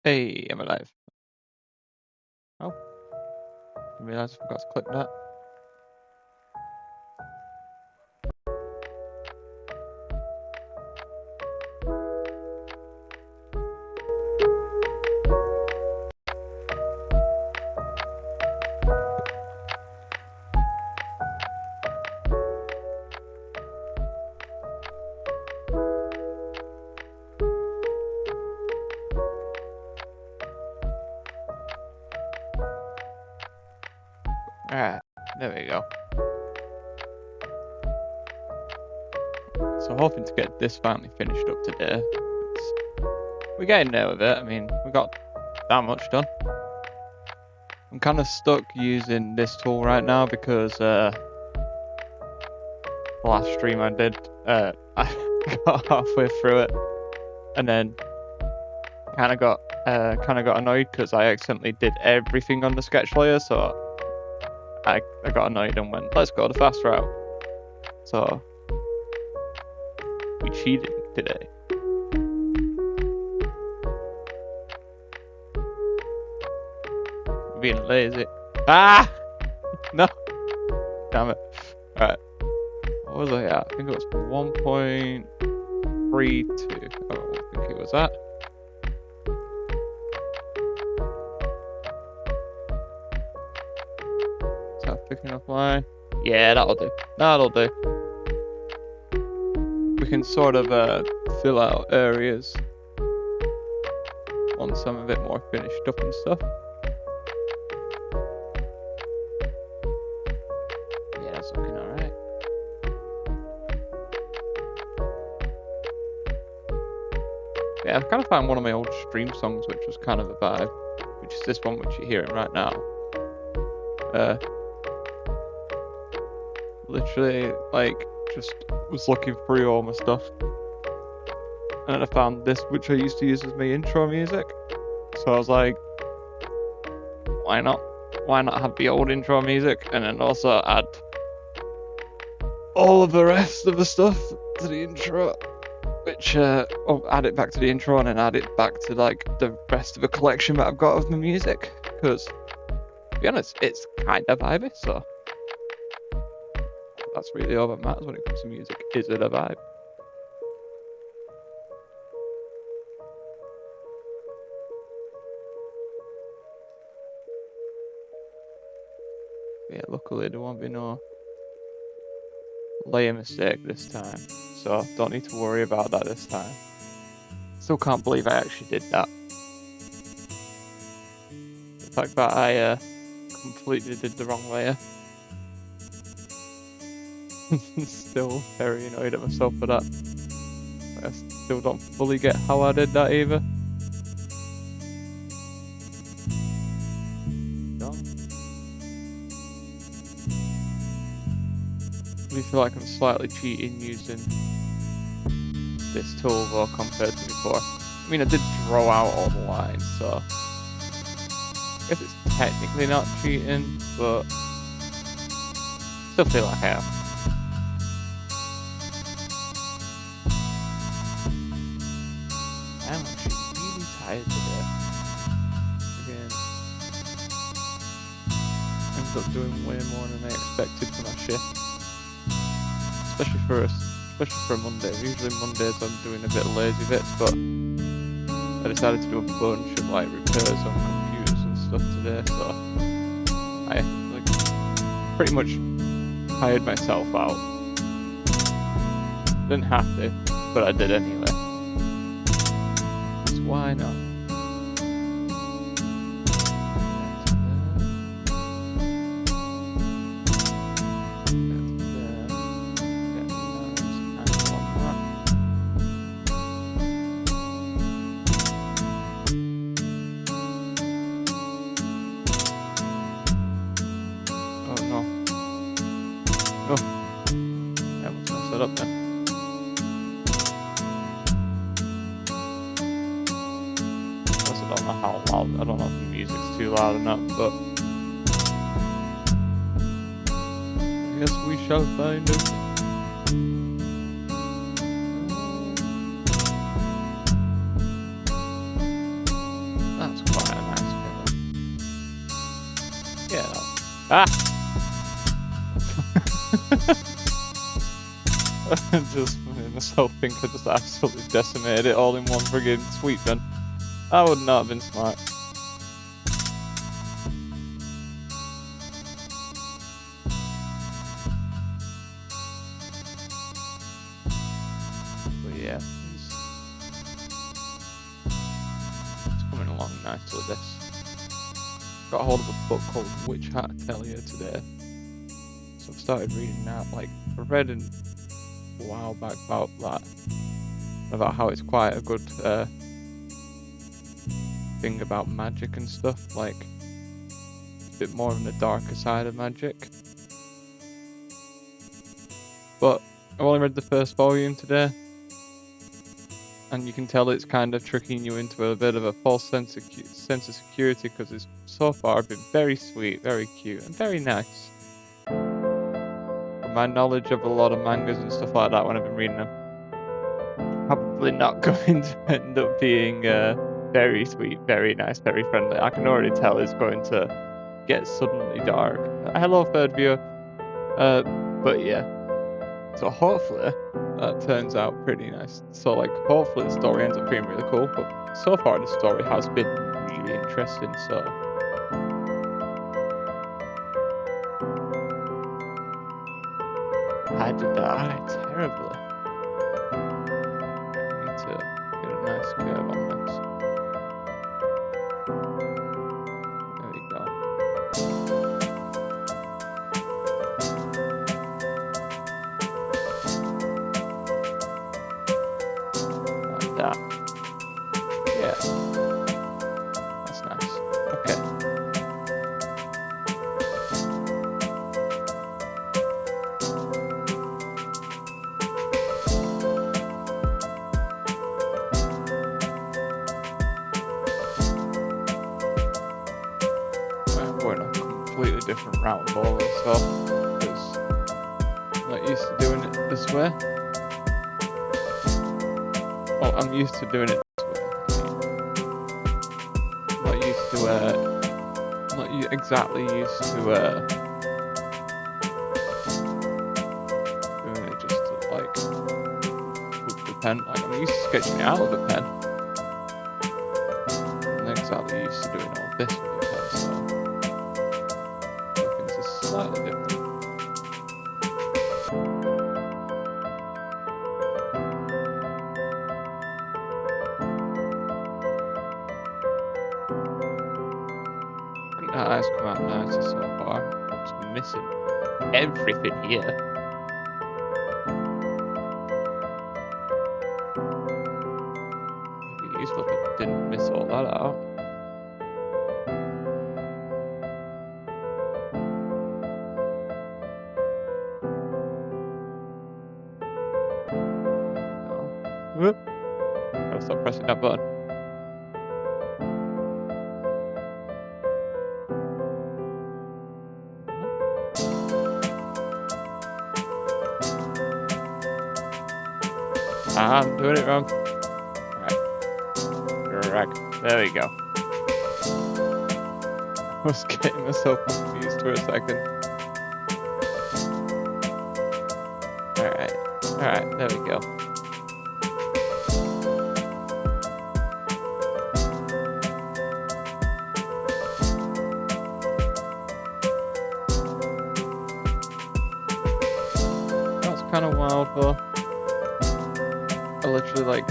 Hey, I'm alive. Oh, I realized I forgot to click that. Alright, there we go. So hoping to get this finally finished up today. We're getting there with it. I mean, we got that much done. I'm kind of stuck using this tool right now because the last stream I did, I got halfway through it, and then kind of got annoyed because I accidentally did everything on the sketch layer. So I got annoyed and went, let's go the fast route. So we cheated today. Being lazy. Ah! No! Damn it. Alright. What was I at? I think it was 1.32. I don't think it was that. Is that picking up line? Yeah, that'll do. That'll do. We can sort of fill out areas once I'm a bit more finished up and stuff. Yeah, that's looking alright. Yeah, I've kind of found one of my old stream songs which was kind of a vibe, which is this one which you're hearing right now. Literally, like, just was looking through all my stuff, and then I found this which I used to use as my intro music. So I was like, why not have the old intro music and then also add all of the rest of the stuff to the intro, which or add it back to the intro and then add it back to like the rest of the collection that I've got of my music, because to be honest, it's kind of vibey. So that's really all that matters when it comes to music. Is it a vibe? Yeah, luckily there won't be no layer mistake this time, so don't need to worry about that this time. Still can't believe I actually did that. The fact that I completely did the wrong layer. Still very annoyed at myself for that. I still don't fully get how I did that either. I feel like I'm slightly cheating using this tool though compared to before. I mean, I did draw out all the lines, so I guess it's technically not cheating, but still feel like I am. I'm actually really tired today. Again, I ended up doing way more than I expected for my shift. Especially for a Monday. Usually Mondays I'm doing a bit of lazy bits, but I decided to do a bunch of like repairs on computers and stuff today, so I like pretty much hired myself out. Didn't have to, but I did anyway. So why not? Up then. I also don't know how loud, I don't know if the music's too loud or not, but I guess we shall find out. Yeah. No. Ah! I just made myself think I just absolutely decimated it all in one friggin' sweep then. That would not have been smart. But yeah, it's coming along nicely, this. Got a hold of a book called Witch Hat Atelier today. So I've started reading that. Like, I read a while back about that. About how it's quite a good thing about magic and stuff. Like, a bit more on the darker side of magic. But I've only read the first volume today. And you can tell it's kind of tricking you into a bit of a false sense of security because it's so far been very sweet, very cute, and very nice. From my knowledge of a lot of mangas and stuff like that when I've been reading them, probably not going to end up being very sweet, very nice, very friendly. I can already tell it's going to get suddenly dark. Hello, third viewer. But yeah. So hopefully that turns out pretty nice. So like hopefully the story ends up being really cool. But so far the story has been really interesting. So I did that terribly. I need to get a nice curve on this. There we go. That. Yeah. That's nice. Okay. Right, we're in a completely different route of all this stuff because I'm not used to doing it this way. Well, I'm used to doing it this way. I'm not used to, I'm not exactly used to, doing it just to, like, with the pen. Like, I'm used to sketching it out with a pen. I'm not exactly used to doing all this with a pen, so things are slightly different. That eyes come out nicer so far. It's missing everything here. It'd be useful if I didn't miss all that out. Whoop. Gotta stop pressing that button. I'm doing it wrong. Alright. Correct. There we go. I was getting myself confused for a second. Alright. Alright, there we go. That's kind of wild though. I literally like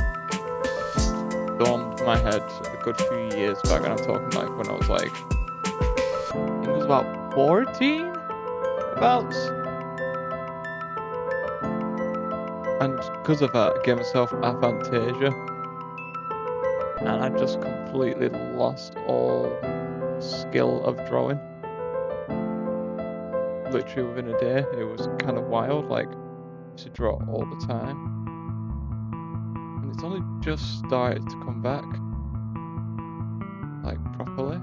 stormed my head a good few years back, and I'm talking like when I was like, I think it was about 14, about. And because of that, I gave myself aphantasia, and I just completely lost all skill of drawing. Literally within a day, it was kind of wild. Like, I used to draw all the time. It's only just started to come back, like, properly.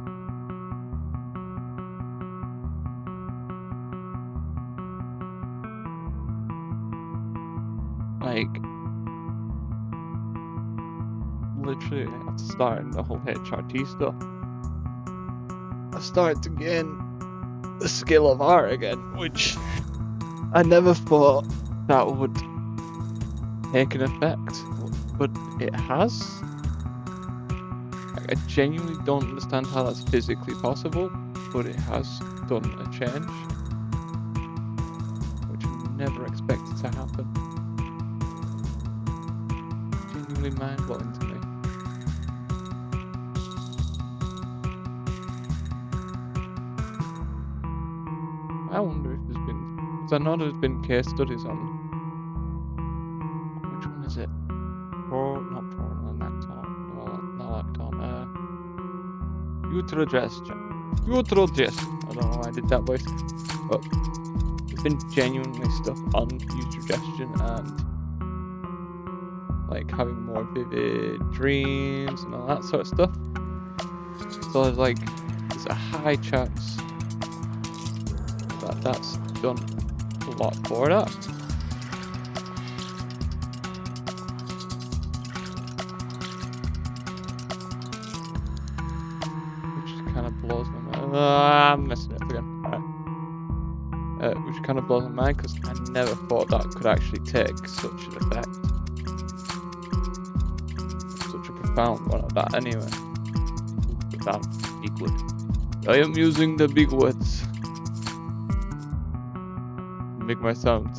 Like, literally after starting the whole HRT stuff, I started to gain the skill of art again, which I never thought that would take an effect, but it has. Like, I genuinely don't understand how that's physically possible, but it has done a change, which I never expected to happen. Genuinely mind-blowing to me. I wonder if there's been, because I know there's been case studies on, which one is it? Not prolactone, utrogestion. I don't know why I did that voice, but there's been genuinely stuff on utrogestion and like having more vivid dreams and all that sort of stuff. So like, there's a high chance that that's done a lot for that. Which kind of blows my mind. I'm messing it up again. Alright. Which kind of blows my mind because I never thought that could actually take such an effect. Such a profound one at that anyway. Profound, big word. I am using the big words. Make my sound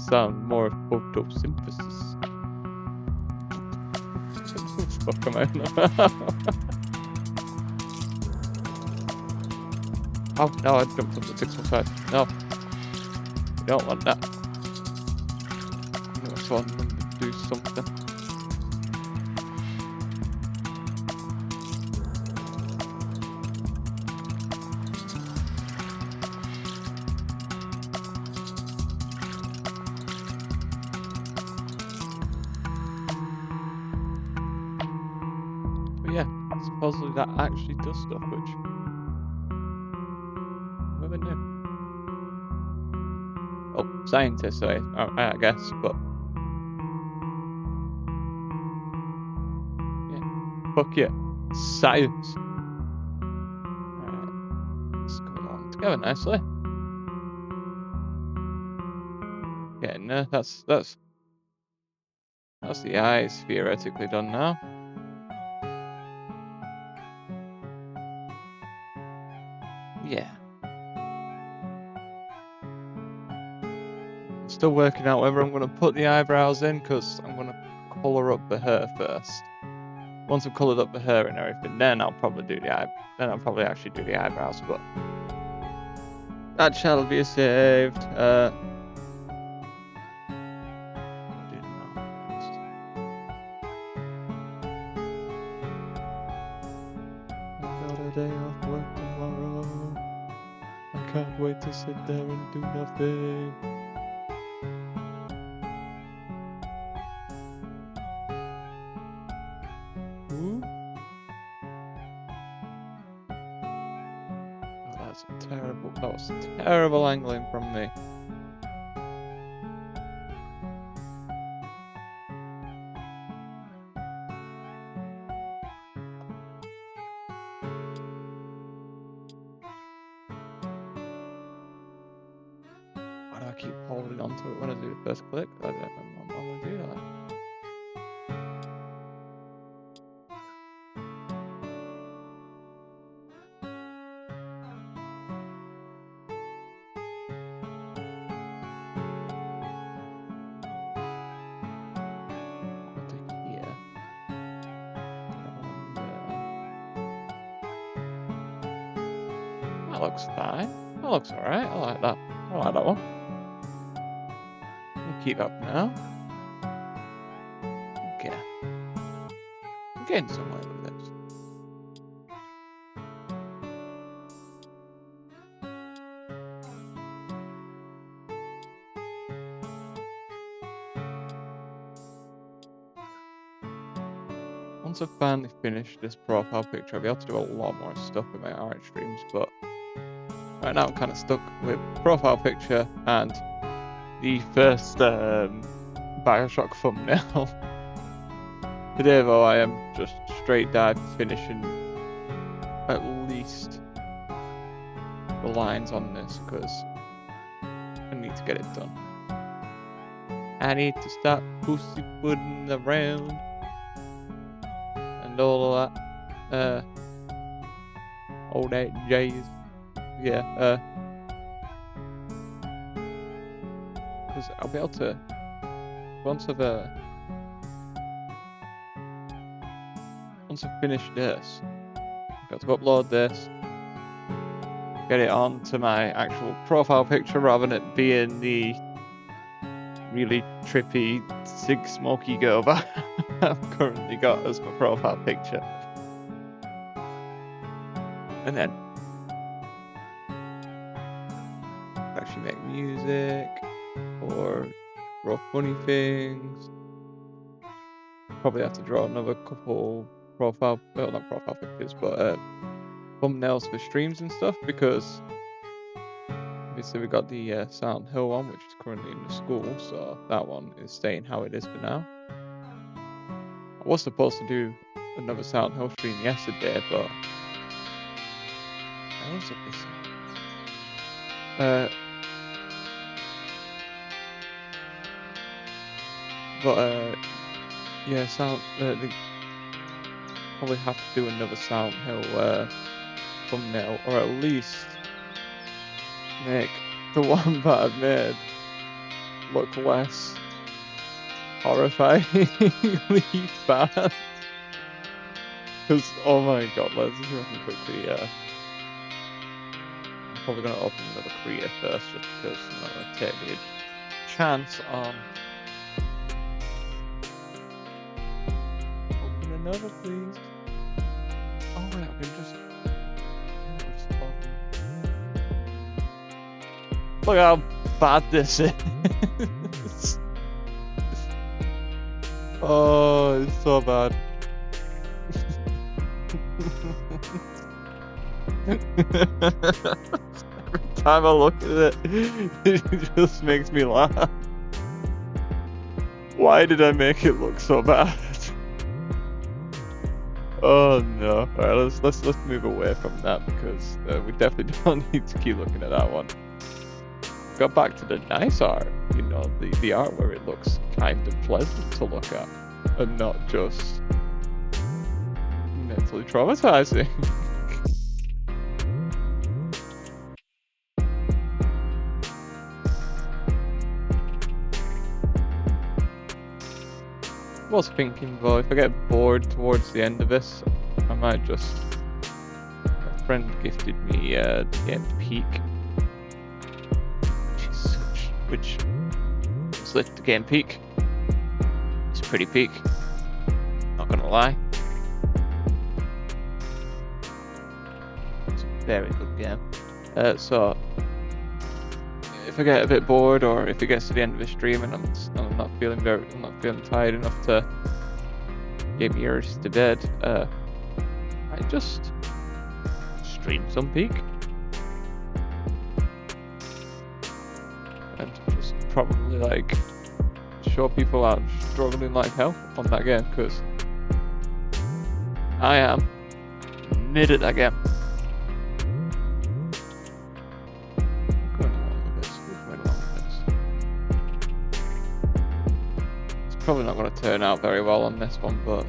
more photosynthesis. Fuck am I? Oh no, I jumped up the pixel side. No. We don't want that. I just want them to do something. Yeah, supposedly that actually does stuff, which whoever knew. Oh, scientists, I guess, but yeah, fuck yeah, science. Alright, let's go along together nicely. Getting there. That's the eyes theoretically done now. Yeah. Still working out whether I'm going to put the eyebrows in, because I'm going to colour up the hair first. Once I've coloured up the hair and everything, then I'll probably do the actually do the eyebrows, but that shall be saved. Day off work tomorrow. I can't wait to sit there and do nothing. Ooh. Oh, that was terrible angling from me. I keep holding onto it when I do the first click. I don't know how to do that. Here. That looks fine. That looks alright. I like that. I like that one. Keep up now. Okay. I'm getting somewhere with this. Once I've finally finished this profile picture, I'll be able to do a lot more stuff with my art streams, but right now I'm kind of stuck with profile picture and the first Bioshock thumbnail. Today though I am just straight dive finishing at least the the lines on this because I need to get it done. I need to stop pussyfooting around and all of that. All that jazz. Yeah. Because I'll be able to once I've finished this, I've got to upload this, get it onto my actual profile picture rather than it being the really trippy Sig Smoky girl that I've currently got as my profile picture. And then actually make music or draw funny things. Probably have to draw another couple not profile pictures, but thumbnails for streams and stuff, because obviously we got the Silent Hill one, which is currently in the school, so that one is staying how it is for now. I was supposed to do another Silent Hill stream yesterday, but I was yeah, they probably have to do another Silent Hill thumbnail, or at least make the one that I've made look less horrifyingly bad. Because, oh my god, let's just really quickly, I'm probably going to open another creator first, just because I'm not going to take the chance on open another, please. Oh wait, I can just open. Look how bad this is. Oh, it's so bad. Every time I look at it, it just makes me laugh. Why did I make it look so bad? Oh no! Alright, let's move away from that, because we definitely don't need to keep looking at that one. Go back to the nice art, you know, the art where it looks kind of pleasant to look at, and not just mentally traumatizing. I was thinking though, if I get bored towards the end of this, I might just... My friend gifted me the game Peak, which the game Peak. It's pretty peak, not gonna lie. It's a very good game. So if I get a bit bored, or if it gets to the end of the stream and I'm not feeling tired enough to get me ears to bed, I just stream some Peak and just probably like show people I'm struggling like hell on that game, because I am mid at that game. Probably not going to turn out very well on this one, but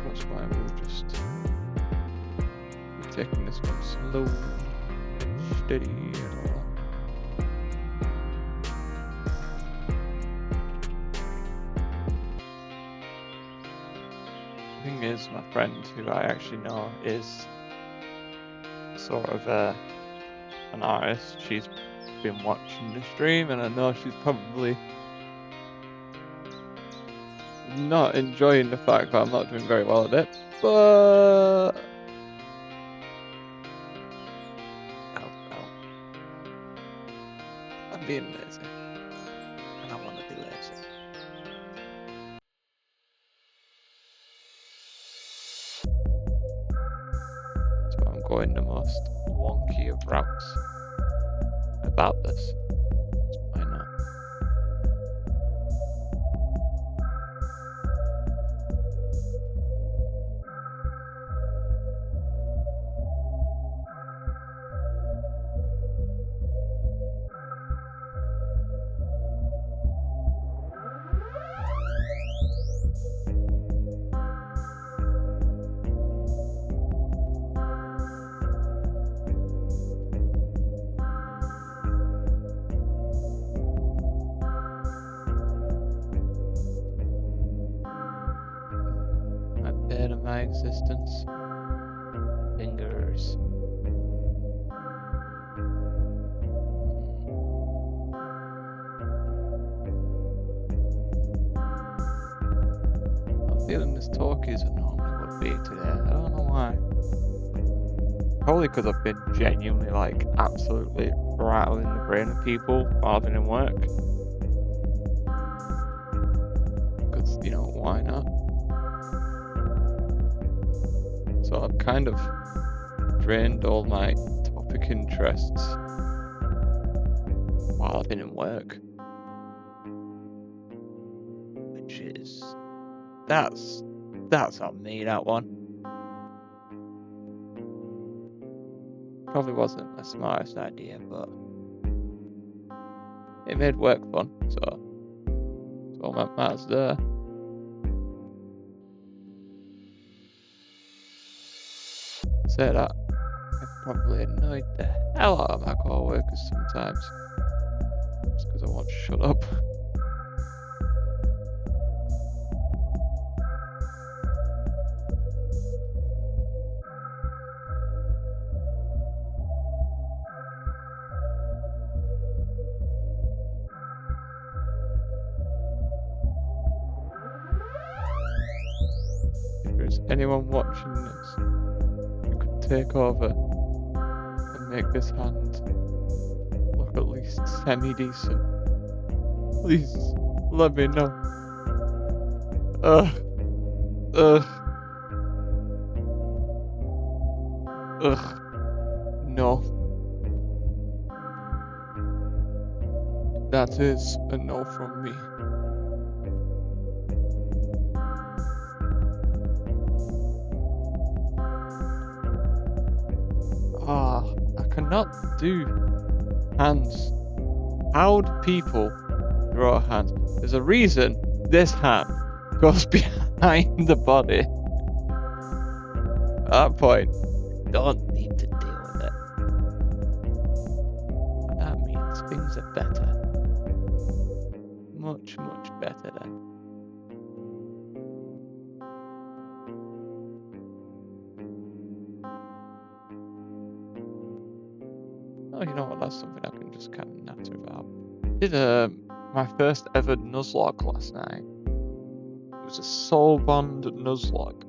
that's why we'll just be taking this one slow and steady and all that. The thing is, my friend, who I actually know is sort of an artist, she's been watching the stream, and I know she's probably not enjoying the fact that I'm not doing very well at it, but I'm being lazy, and I want to be lazy. So I'm going the most wonky of routes about this. Why not? my existence. Fingers. I'm feeling as talky as I normally would be today. I don't know why. Probably because I've been genuinely, like, absolutely rattling the brain of people while I've been in work. Because, you know, why not? So I've kind of drained all my topic interests while I've been in work. Which is... That's on me, that one. Probably wasn't the smartest idea, but it made work fun, so that's all that matters there. Say that, I've probably annoyed the hell out of my co-workers sometimes, just because I won't shut up. Anyone watching this, you could take over and make this hand look at least semi-decent. Please, let me know. No. That is a no from me. I cannot do hands. How do people draw hands? There's a reason this hand goes behind the body. At that point, don't need to deal with it. And that means things are better. Much, much better then. Oh, you know what? That's something I can just kind of natter about. Did my first ever Nuzlocke last night. It was a soul bond Nuzlocke,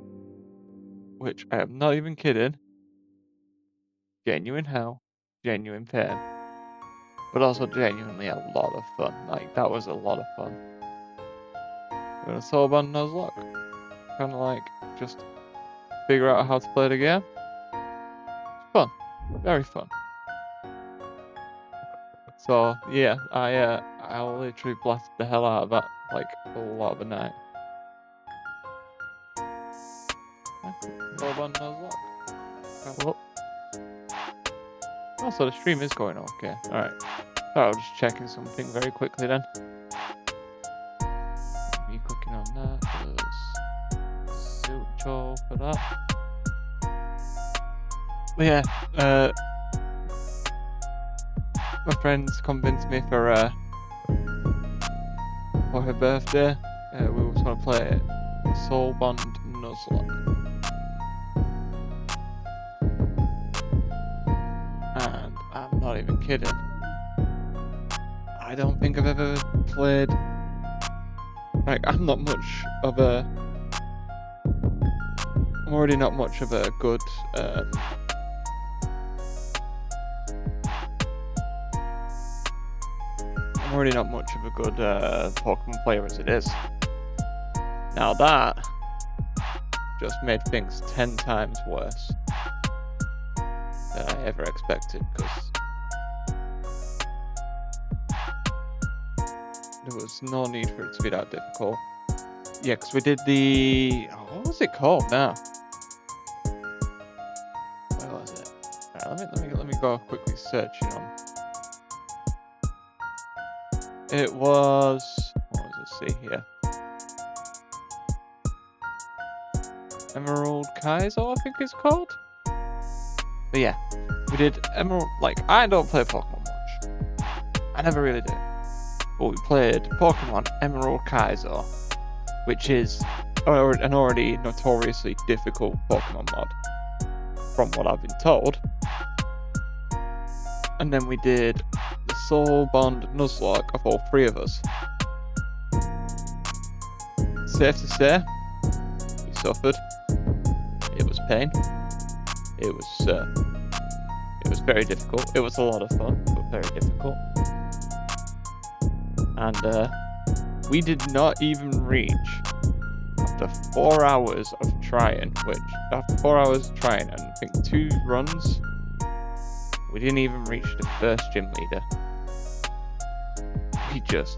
which I am not even kidding. Genuine hell, genuine pain, but also genuinely a lot of fun. Like, that was a lot of fun. Doing a soul bond Nuzlocke, kind of like just figure out how to play the game. It's fun, very fun. So yeah, I literally blasted the hell out of that like a lot of the night. Oh, so the stream is going okay. Alright. So I was just checking something very quickly then. Me clicking on that was Zilcho for that. But yeah, my friends convinced me for her birthday. We were going to play Soul Bond Nuzlocke. And I'm not even kidding. I don't think I've ever played... Like, I'm not much of a... I'm already not much of a good... I'm already not much of a good Pokemon player as it is. Now that just made things 10 times worse than I ever expected, because there was no need for it to be that difficult. Yeah, because we did the... Oh, what was it called now? Where was it? Alright, let me go quickly searching on. It was... What was it? See here. Emerald Kaiser, I think it's called. But yeah, we did Emerald... Like, I don't play Pokemon much. I never really did. But we played Pokemon Emerald Kaiser, which is an already notoriously difficult Pokemon mod, from what I've been told. And then we did the Soul Bond Nuzlocke of all three of us. Safe to say, we suffered. It was pain. It was very difficult. It was a lot of fun, but very difficult. And we did not even reach, after 4 hours of trying, after 4 hours of trying, and I think 2 runs, we didn't even reach the first gym leader. We just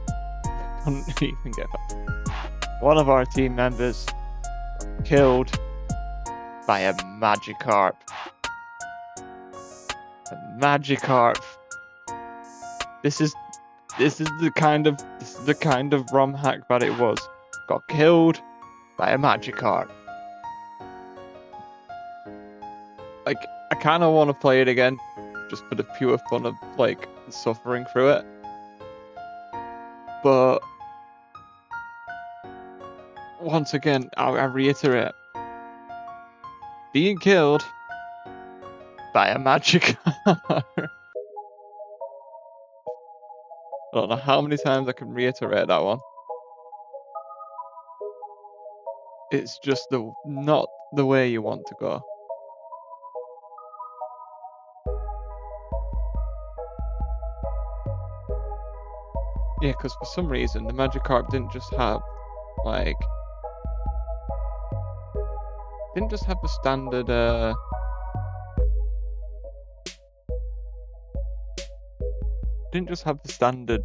couldn't even get up. One of our team members killed by a Magikarp. A Magikarp. This is the kind of ROM hack that it was. Got killed by a Magikarp. Like, I kind of want to play it again, just for the pure fun of like suffering through it. But once again, I reiterate, being killed by a Magikarp. I don't know how many times I can reiterate that one. It's just not the way you want to go. Yeah, because for some reason the Magikarp didn't just have the standard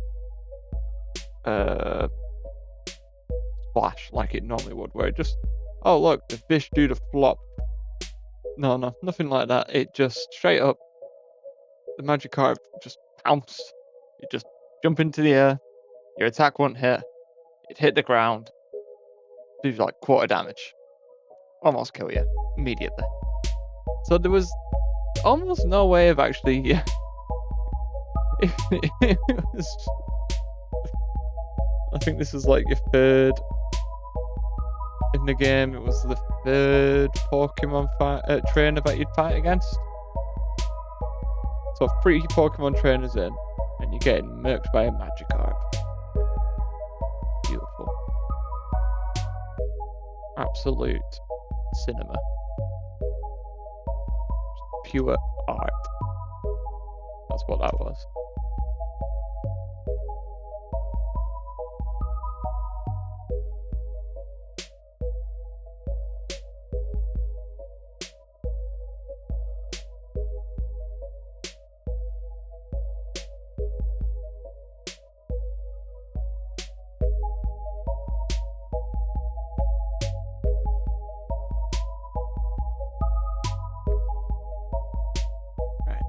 splash like it normally would, where it just, oh look, the fish do the flop. No, nothing like that. It just straight up, the Magikarp just pounced. You just jump into the air, your attack won't hit, it hit the ground, do like quarter damage, almost kill you immediately. So there was almost no way of actually it was, I think this is like your third in the game. It was the third Pokemon trainer that you'd fight against. So 3 Pokemon trainers in, and you're getting murked by a Magikarp. Beautiful. Absolute cinema. Pure art. That's what that was.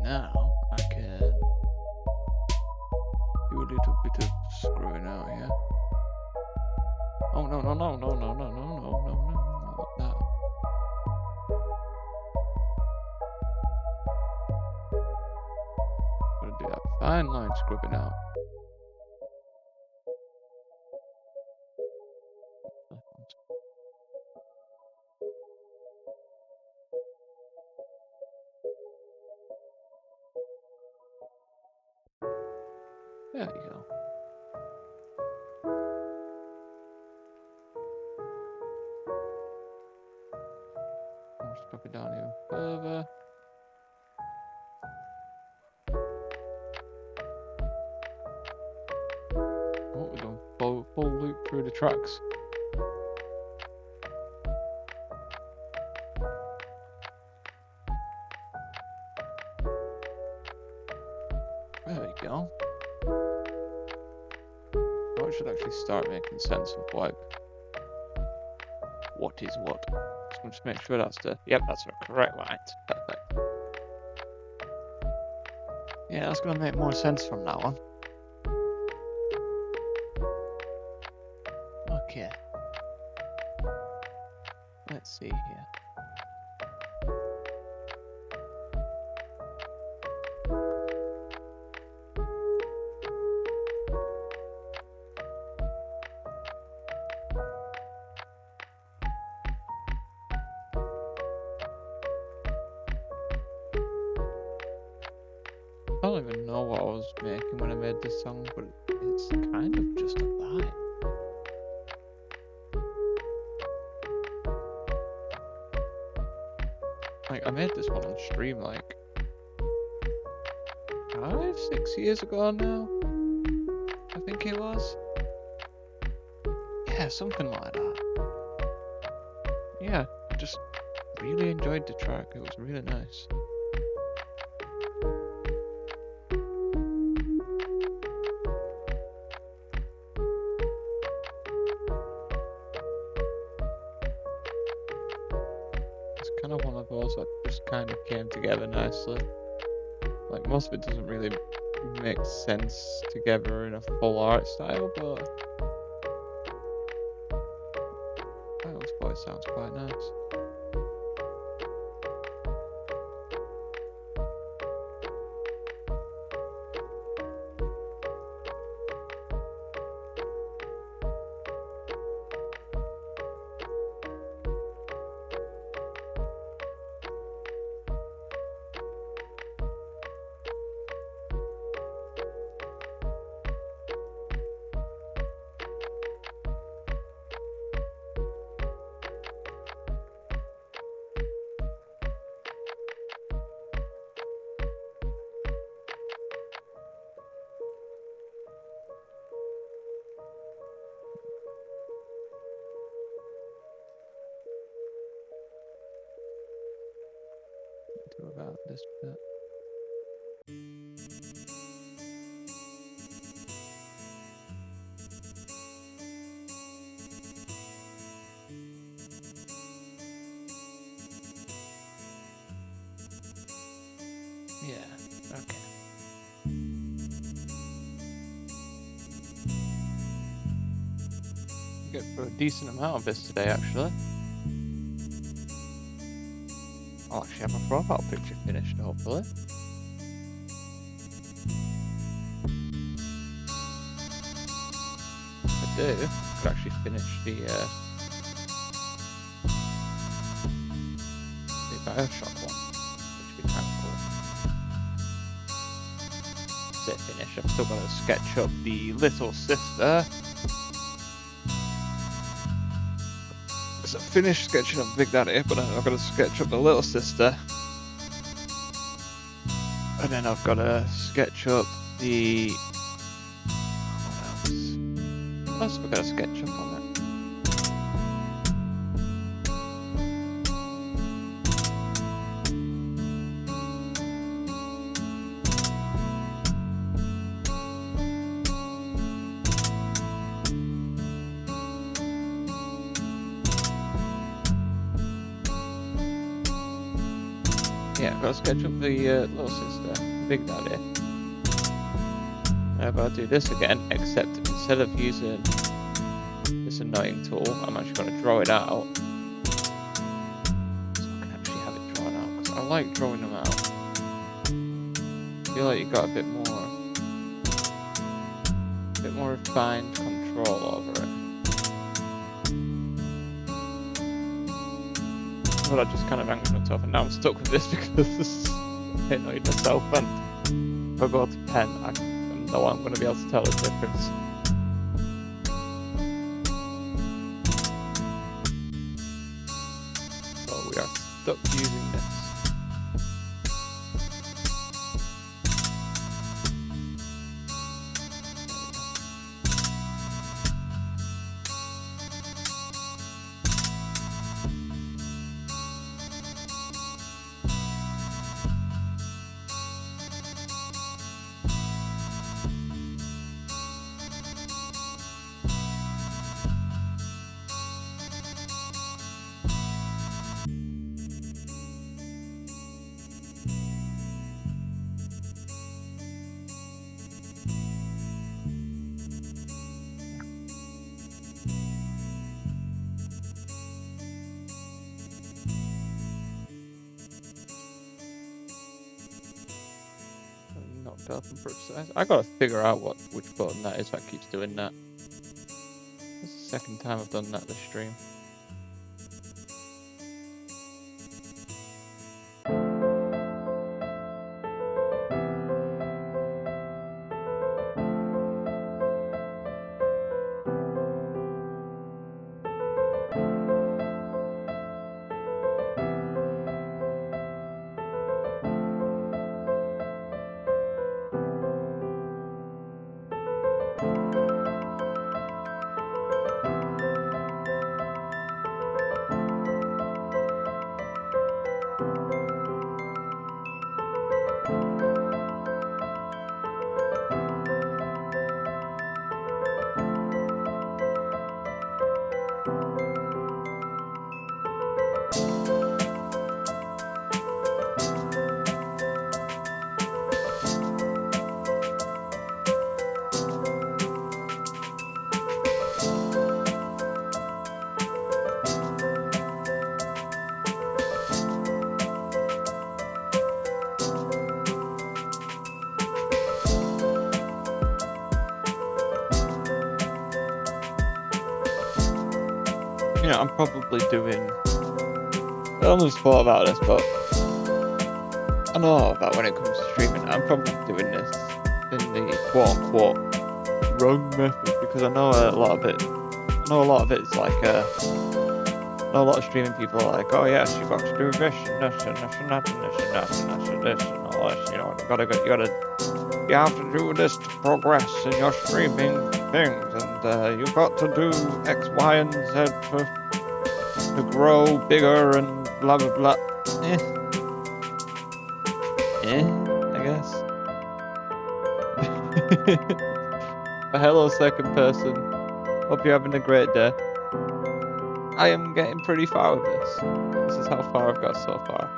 Now I can do a little bit of screwing out here. Oh no, not that. I'm gonna do that fine line scrubbing out. There you go. I'll scrub it down even further. Oh, we're going full loop through the tracks. There we go. I should actually start making sense of what is what. So just make sure that's the that's the correct line. Perfect. Yeah, that's gonna make more sense from now on. Okay. Let's see here. don't even know what I was making when I made this song, but it's kind of just a vibe. Like, I made this one on stream like 5-6 years ago now, I think it was. Yeah, something like that. Yeah, I just really enjoyed the track. It was really nice. It's kind of one of those that just kind of came together nicely. Like, most of it doesn't really make sense together in a full art style, but Kyle's voice sounds quite nice. About this bit. Yeah, okay. Get through a decent amount of this today, actually. I'll actually have my profile picture finished, hopefully. If I do, I could actually finish the Bioshock one, which would be kind of cool. Say finish, I've still got to sketch up the little sister. So I finished sketching up Big Daddy, but I've got to sketch up the little sister. And then I've got to sketch up the... What else have I got to sketch up on it? Yeah, I've got to sketch up the little sister, Big Daddy. And I've got to do this again, except instead of using this annoying tool, I'm actually going to draw it out. So I can actually have it drawn out, because I like drawing them out. I feel like you've got a bit more refined control over it. But I just kind of angled myself, and now I'm stuck with this because I annoyed myself, and if I go to pen, I know I'm going to be able to tell the difference. So we are stuck using this. I gotta figure out which button that is that keeps doing that. That's the second time I've done that this stream. you know, I'm probably doing. I almost thought about this, but I know that when it comes to streaming, I'm probably doing this in the quote-unquote wrong method, because I know a lot of it. I know a lot of it's like I know a lot of streaming people are like, oh yes, you got to do this and this and this and that and this and that and this and this and all this. You know, you have to do this to progress in your streaming things, and you've got to do X, Y, and Z to grow bigger and blah blah blah. I guess. But hello, second person. Hope you're having a great day. I am getting pretty far with this. This is how far I've got so far.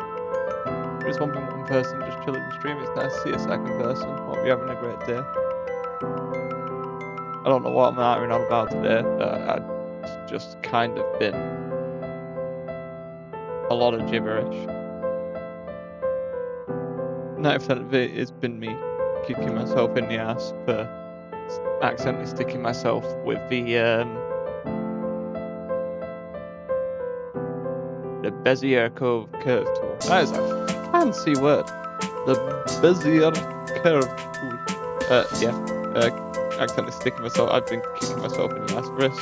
There's one person just chilling the stream. It's nice to see a second person. Hope you're having a great day. I don't know what I'm arguing on about today. It's just kind of been a lot of gibberish. 90% of it has been me kicking myself in the ass for accidentally sticking myself with the Bezier curve tool. That is a fancy word. The Bezier curve tool. Accidentally sticking myself. I've been kicking myself in the ass for this.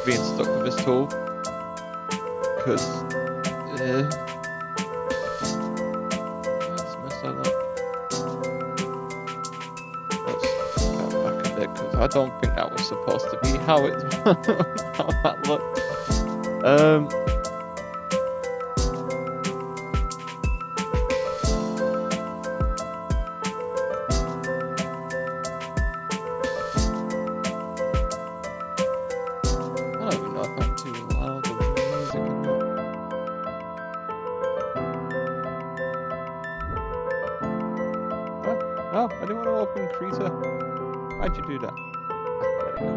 Being stuck with this tool. Because let's mess that up. Let's step back a bit, because I don't think that was supposed to be how it how that looked. Oh, I didn't want to open Creator. Why'd you do that? There we go.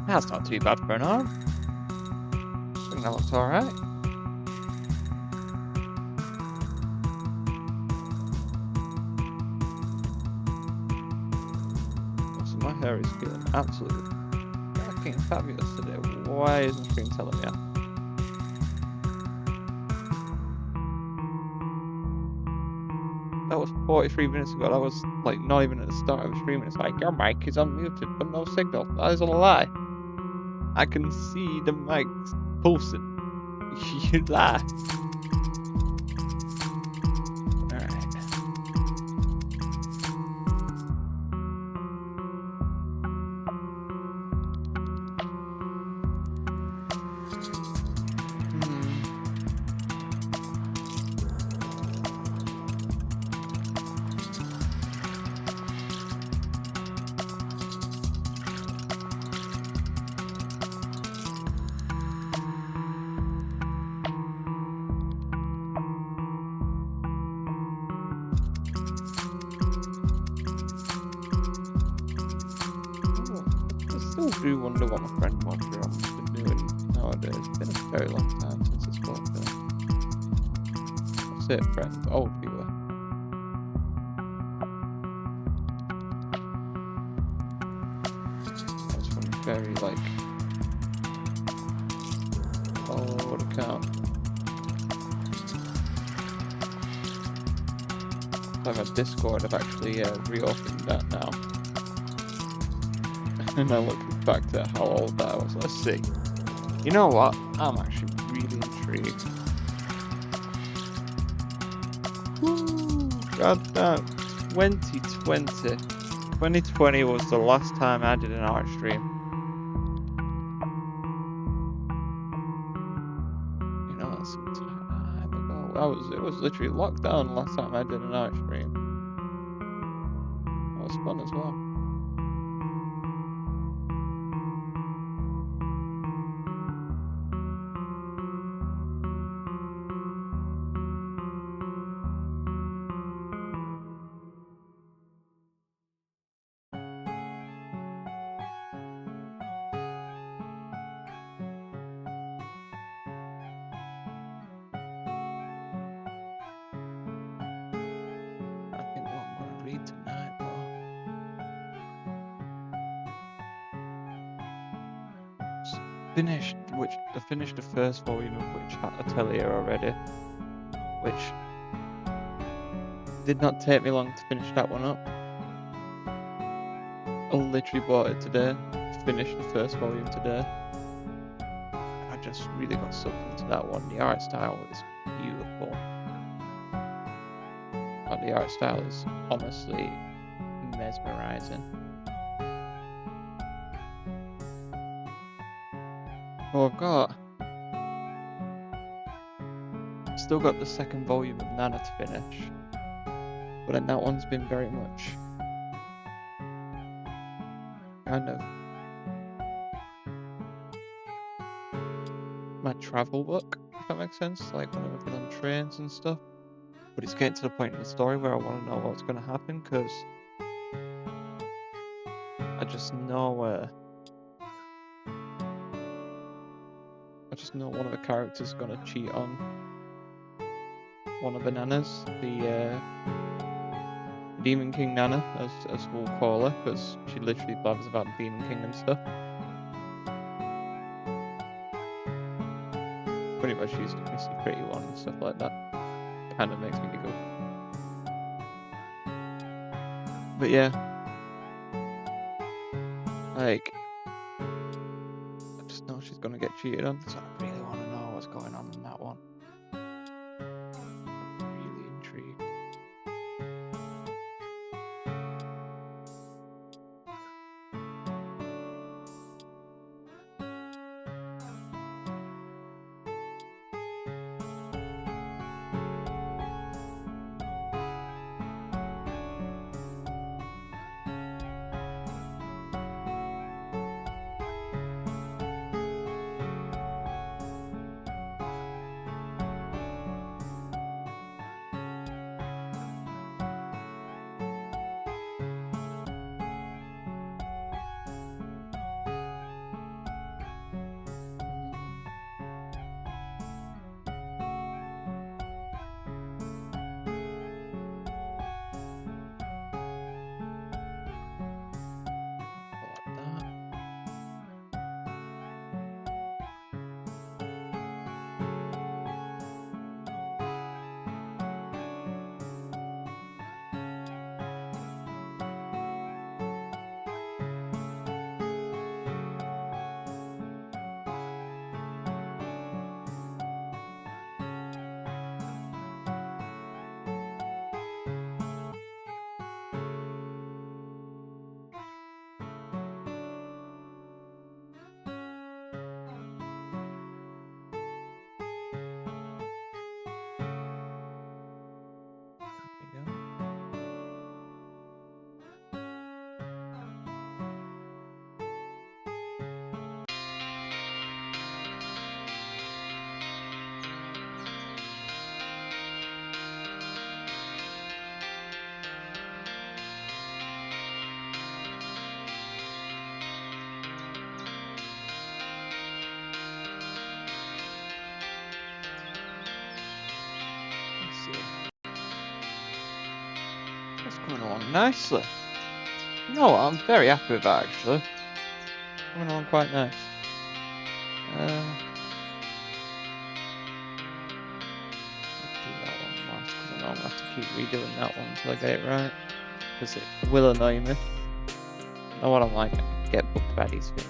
That's not too bad for an arm. I think that looks alright. So my hair is feeling absolutely fucking fabulous today. Why isn't the screen telling me that? That was 43 minutes ago. That was like not even at the start of the stream. It's like, your mic is unmuted but no signal. That is a lie. I can see the mic pulsing. You lie. Alright. I do wonder what my friend Montreal's been doing nowadays. It's been a very long time since I spoke to him. I say friend, old viewer. That's from very like old account. I've had Discord, I've actually reopened that now. And I look back to how old that was. Let's see. You know what? I'm actually really intrigued. Woo! God damn. 2020. 2020 was the last time I did an art stream. it was literally locked down last time I did an art stream. That was fun as well. I finished the first volume of Witch Hat Atelier already, which did not take me long to finish that one up. I literally bought it today, finished the first volume today. I just really got sucked into that one. The art style is beautiful. The art style is honestly mesmerizing. Oh, I've still got the second volume of Nana to finish, but then that one's been very much kind of my travel book, if that makes sense, like when I've been on trains and stuff. But it's getting to the point in the story where I want to know what's going to happen, because I just know one of the characters is going to cheat on one of the Nanas, the Demon King Nana, as we'll call her, because she literally blabbers about the Demon King and stuff. Pretty much she's the Missy Pretty one and stuff like that. Kind of makes me giggle. But yeah, like, I just know she's gonna get cheated on, so I really want to know what's going on in that one. I'm really intrigued. That's coming along nicely. You know what, I'm very happy with that actually. Coming along quite nice. Let's do that one last, because I know I'm going to have to keep redoing that one until I get it right. Because it will annoy me. You know what I'm like, I get booked by these things.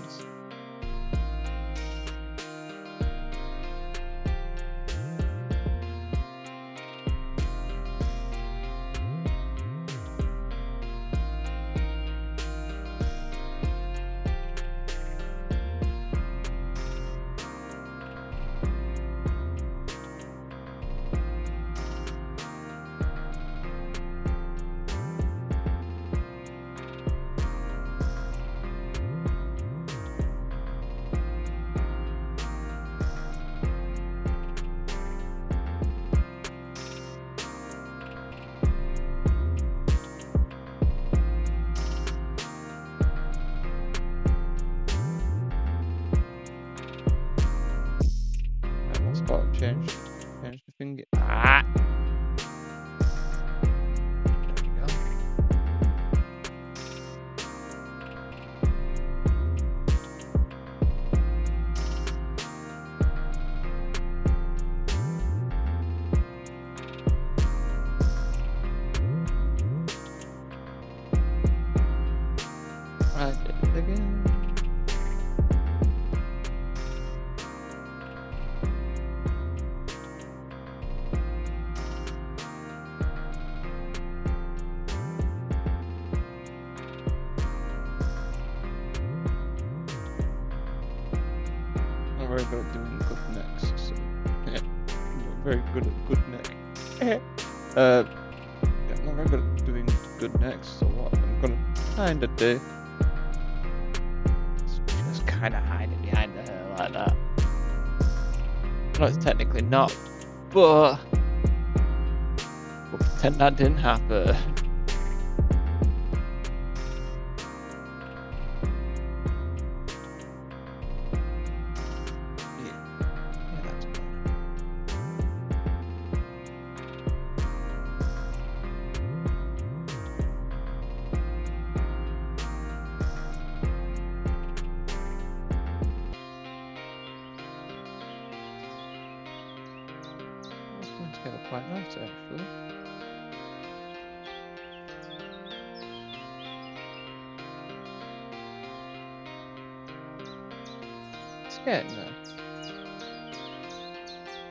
I did it again. I'm very good at doing good necks, so yeah, I'm very good at good neck. Yeah, I'm not very good at doing good necks, so what I'm gonna kinda do is just kinda hide it behind the hair like that. No, it's technically not, but we'll pretend that didn't happen. Yeah, that's fine. It's going together quite nice, actually. It's getting there.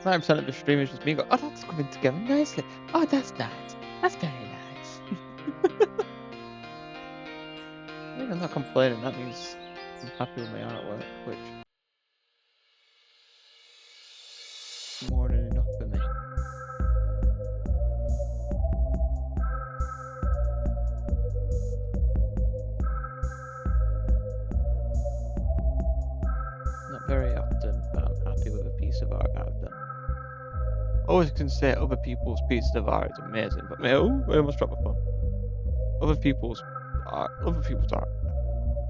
9% of the stream is just me going, oh, that's coming together nicely. Oh, that's nice. That's very nice. I think I'm not complaining. That means I'm happy with my artwork, which is more than enough for me. Not very often, but I'm happy with a piece of art I've done. Always can say other people's pieces of art is amazing, but I almost dropped my phone. Other people's art. I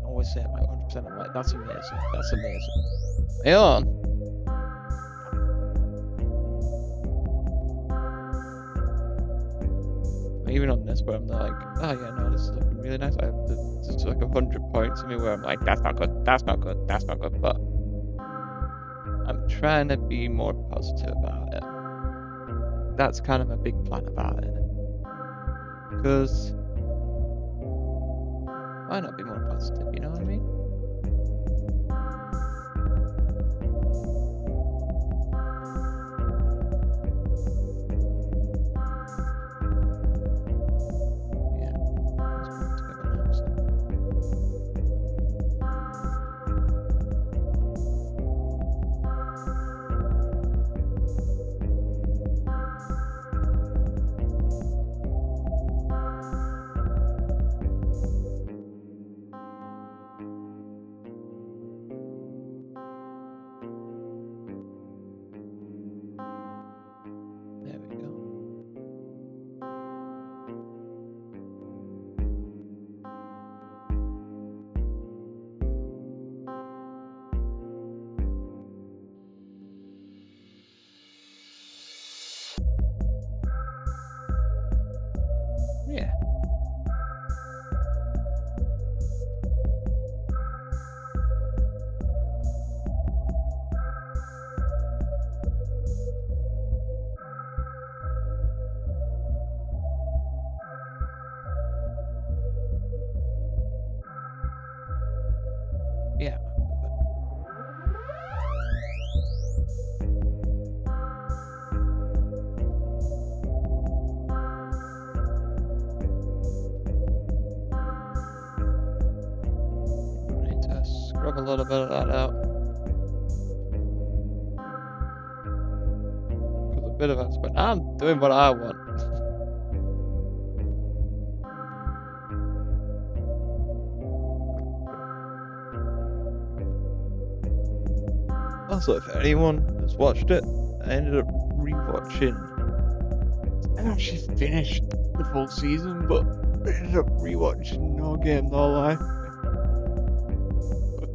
always say it like 100%. I'm like, that's amazing. That's amazing. Hey on. Even on this, where I'm like, oh yeah, no, this is looking really nice. I have there's like 100 points in me where I'm like, that's not good, that's not good, that's not good. But I'm trying to be more positive about it. That's kind of a big plan about it. Because why not be more positive? You know what I mean? Yeah, it's going together nicely. There we go. Yeah. Yeah. I need to scrub a little bit of that out. Because a bit of it's, but I'm doing what I want. Also, if anyone has watched it, I ended up rewatching. I actually finished the full season, but I ended up rewatching No Game No Life.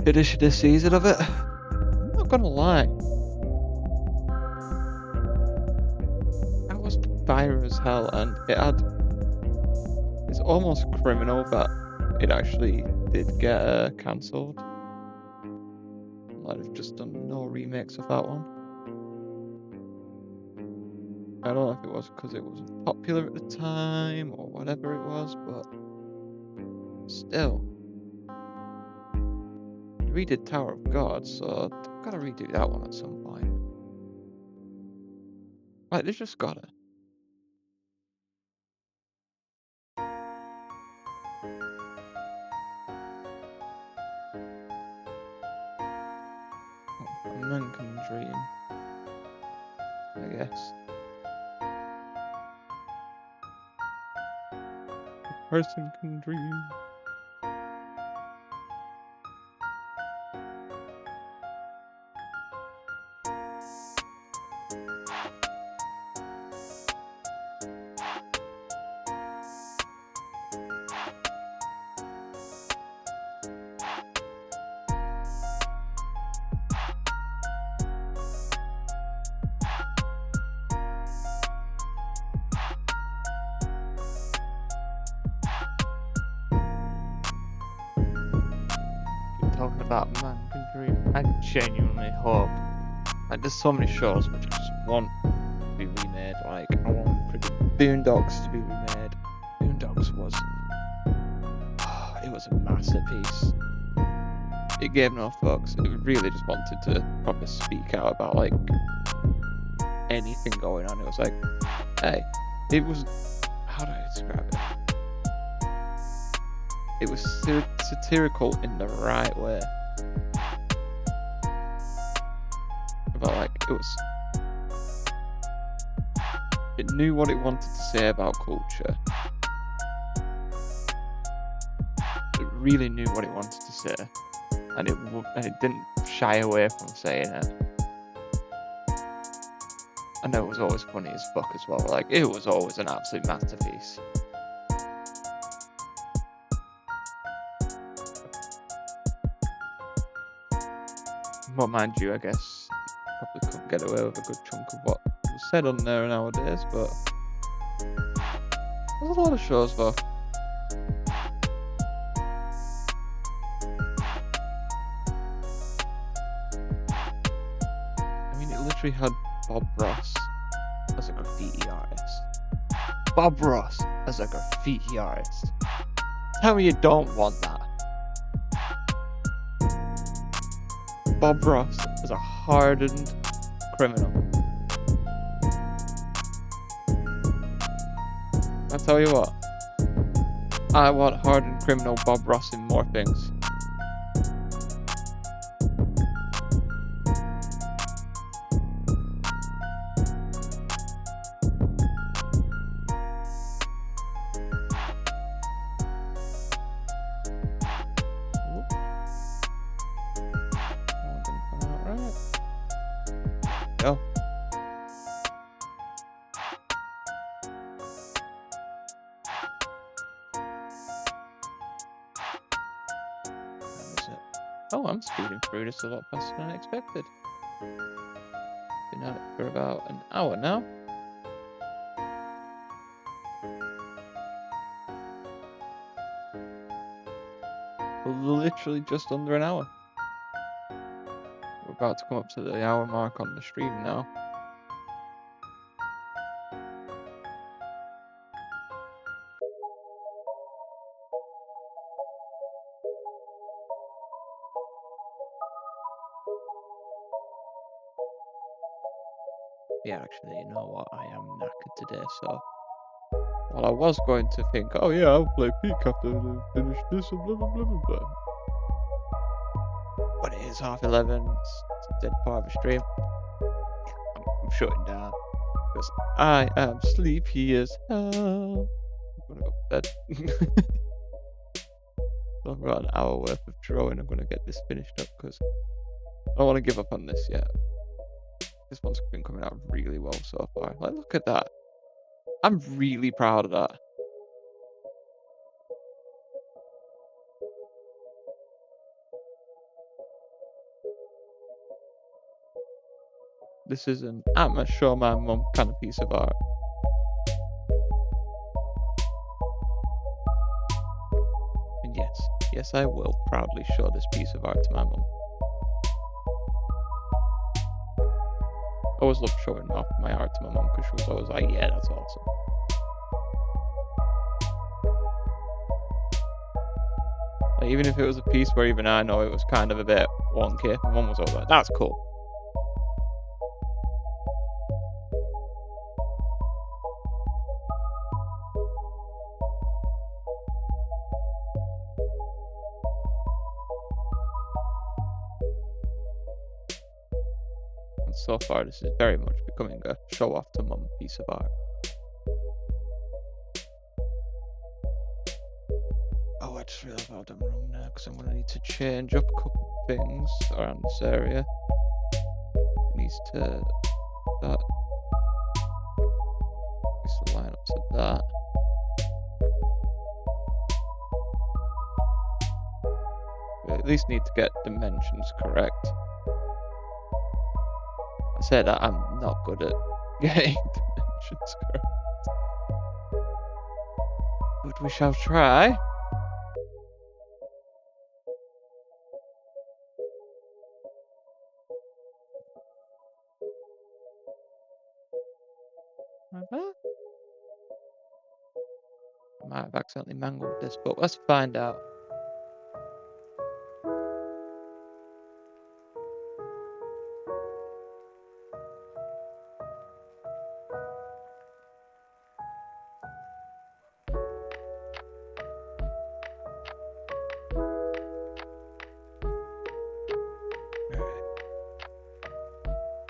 Finished this season of it. I'm not gonna lie. That was fire as hell, and it's almost criminal that it actually did get cancelled. Might have just done no remakes of that one. I don't know if it was because it wasn't popular at the time or whatever it was, but still. redid Tower of God, so I've gotta redo that one at some point. Like, they just gotta. A man can dream, I guess. A person can dream. Talking about man can dream. I genuinely hope. Like, there's so many shows which I just want to be remade. Like, I want freaking Boondocks to be remade. Boondocks was, it was a masterpiece. It gave no fucks. It really just wanted to probably speak out about like anything going on. It was like, hey, it was. How do I describe it? It was satirical in the right way. But like, it knew what it wanted to say about culture. It really knew what it wanted to say, and it didn't shy away from saying it. And it was always funny as fuck as well. Like, it was always an absolute masterpiece. But mind you, I guess probably couldn't get away with a good chunk of what was said on there nowadays, but there's a lot of shows though. I mean, it literally had Bob Ross as a graffiti artist. Bob Ross as a graffiti artist. Tell me you don't want that. Bob Ross is a hardened criminal. I tell you what, I want hardened criminal Bob Ross in more things. Go. Oh, I'm speeding through this a lot faster than I expected. Been at it for about an hour now. Literally just under an hour. We're about to come up to the hour mark on the stream now. Yeah, actually, you know what? I am knackered today, so while I was going to think, oh yeah, I'll play Peak after I finish this and blah blah blah blah blah. But it is 11:30. It's a dead part of a stream. I'm shutting down because I am sleepy as hell. I'm gonna go to bed. So I've got an hour worth of drawing. I'm gonna get this finished up because I don't want to give up on this yet. This one's been coming out really well so far. Like, look at that. I'm really proud of that. This is an I'ma show my mum kind of piece of art. And yes, I will proudly show this piece of art to my mum. I always loved showing off my art to my mum because she was always like, yeah, that's awesome. Like, even if it was a piece where even I know it was kind of a bit wonky, one was over. That's cool. And so far, this is very much becoming a show off to mum piece of art. Oh, I just realised what I've done wrong now, because I'm going to need to change up a couple of things around this area. It needs to line up to that. We at least need to get dimensions correct. I said that I'm not good at getting dimensions correct, but we shall try. I might have accidentally mangled this, but let's find out.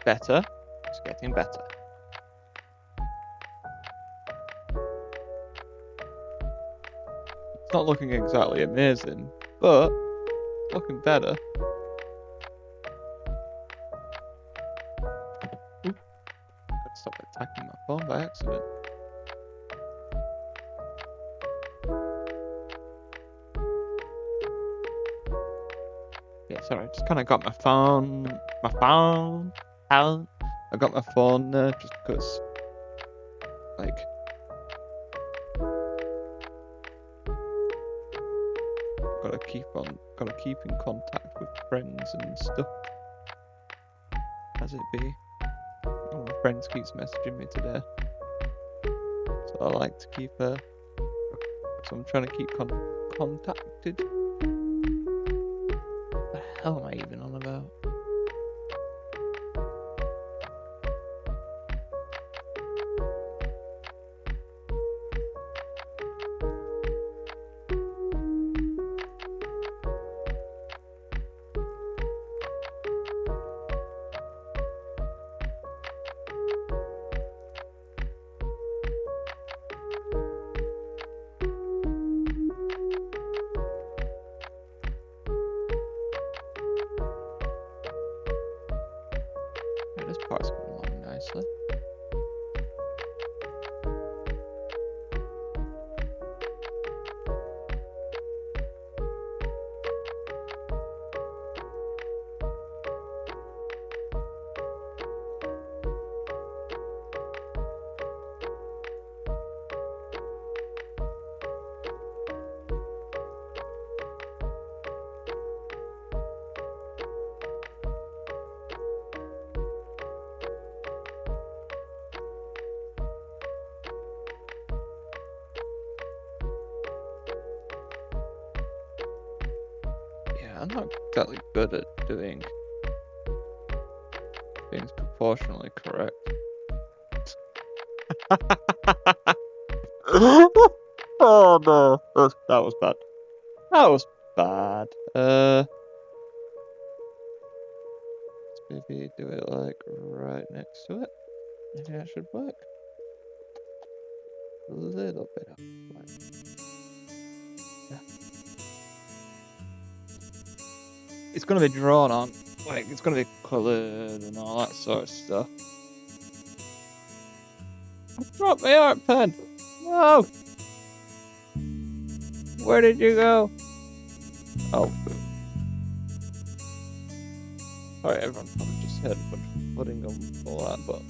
Better. It's getting better. It's not looking exactly amazing, but it's looking better. Ooh. Gotta stop attacking my phone by accident. Yeah, sorry, I just kind of got my phone. I got my phone there just because, like, gotta keep in contact with friends and stuff. As it be, one of my friends keeps messaging me today, so I like to keep so I'm trying to keep contacted. What the hell am I even on about? This part's going along nicely. I'm not exactly good at doing things proportionally correct. Oh no, that was bad. That was bad. Let's maybe do it like right next to it. Maybe that should work. A little bit up. Like, yeah. It's gonna be drawn on, like it's gonna be coloured and all that sort of stuff. I dropped my art pen. Whoa! Where did you go? Oh. Alright, everyone probably just heard a bunch of pudding on all that, but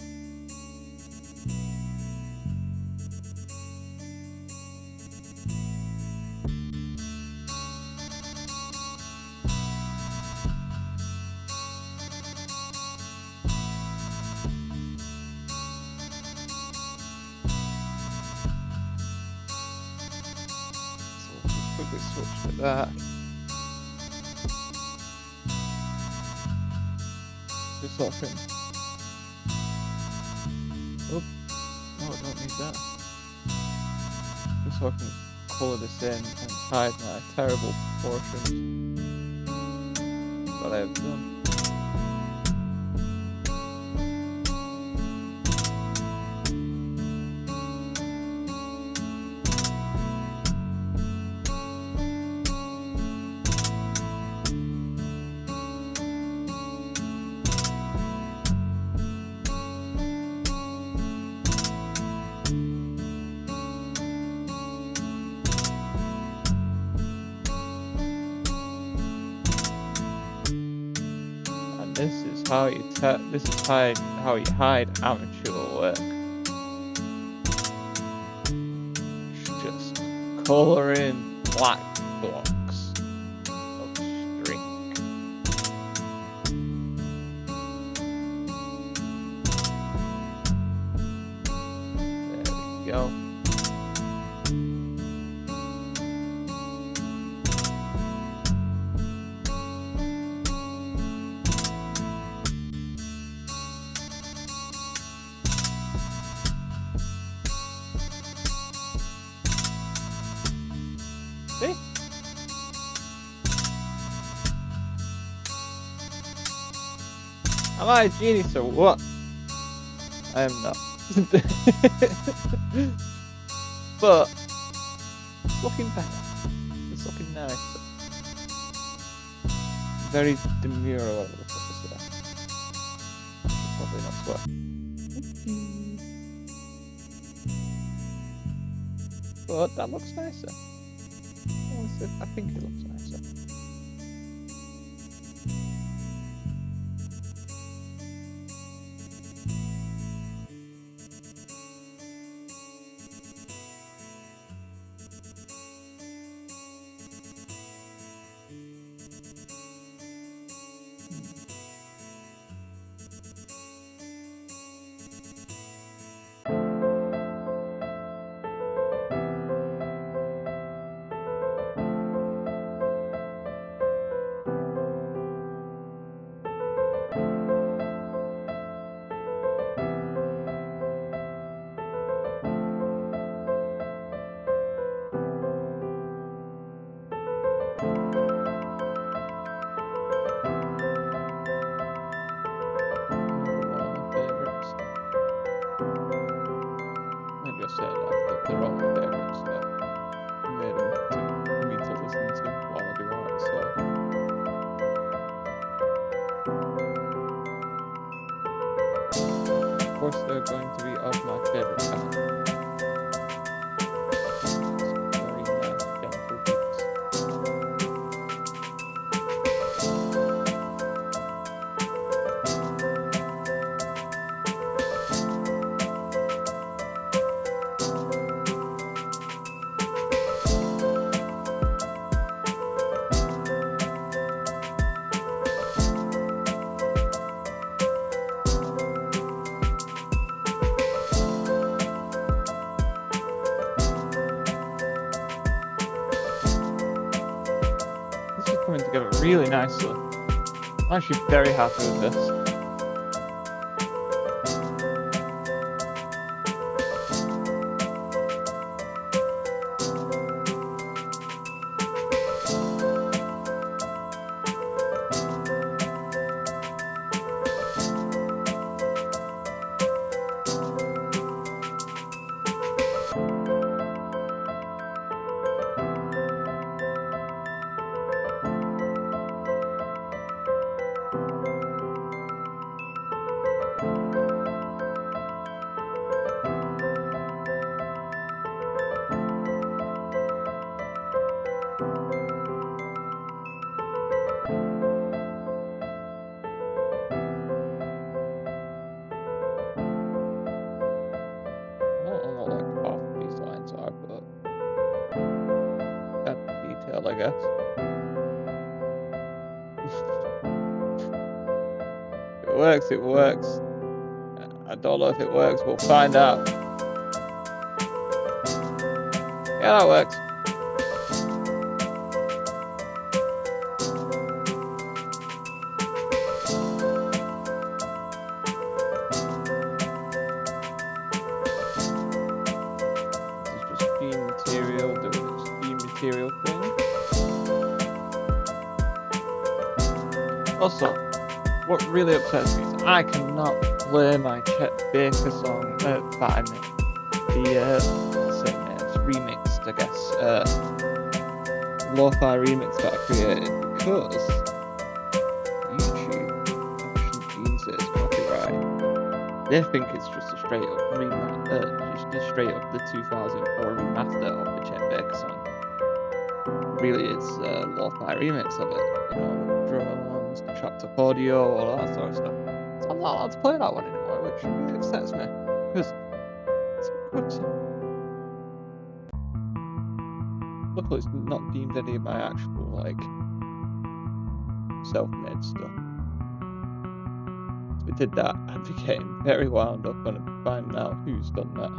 quickly switch to that. Just so I can... Oh, no, I don't need that. Just so I can colour this in and hide my terrible proportions that I have done. This is how you how you hide amateur work. Just colour in black blocks of string. There we go. See? Am I a genius or what? I am not. But it's looking better. It's looking nice. Very demure or whatever the fuck is that. Probably not swear. But that looks nicer. I think it looks nicer. They're all my favourites that I made them for me to listen to while I do art, so of course they're going to be of my favourite kind. Very nice, gentle beats. Coming together really nicely. I'm actually very happy with this. I guess. If it works, it works. I don't know if it works, we'll find out. Yeah, that works. material thing. Also, what really upsets me is I cannot play my Chet Baker song that I made. The same names, remixed, I guess. Lo-fi remix that I created because YouTube deems it as copyright. They think it's just a straight up just a straight up the 2004 remaster of the Chet Baker song. Really, it's a lo-fi remix of it. You know, drums, the chopped up audio, all that sort of stuff. So I'm not allowed to play that one anymore, which really upsets me because it's a good song. Luckily, it's not deemed any of my actual like self-made stuff. If it did that, I'd be getting very wound up on finding out who's done that.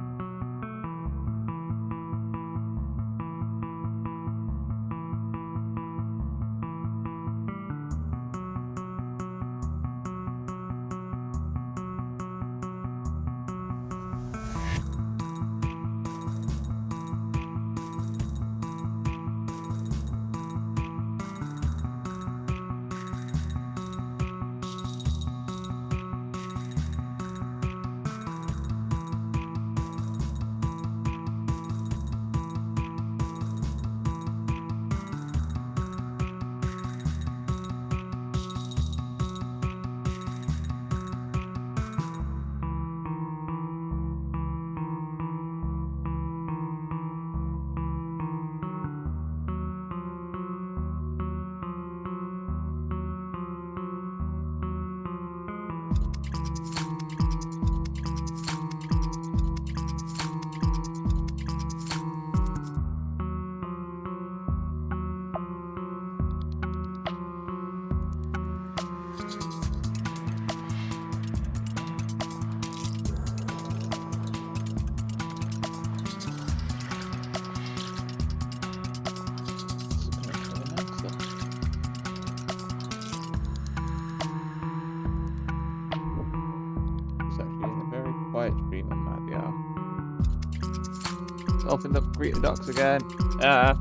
Opened up Greeter Docs again. Yeah,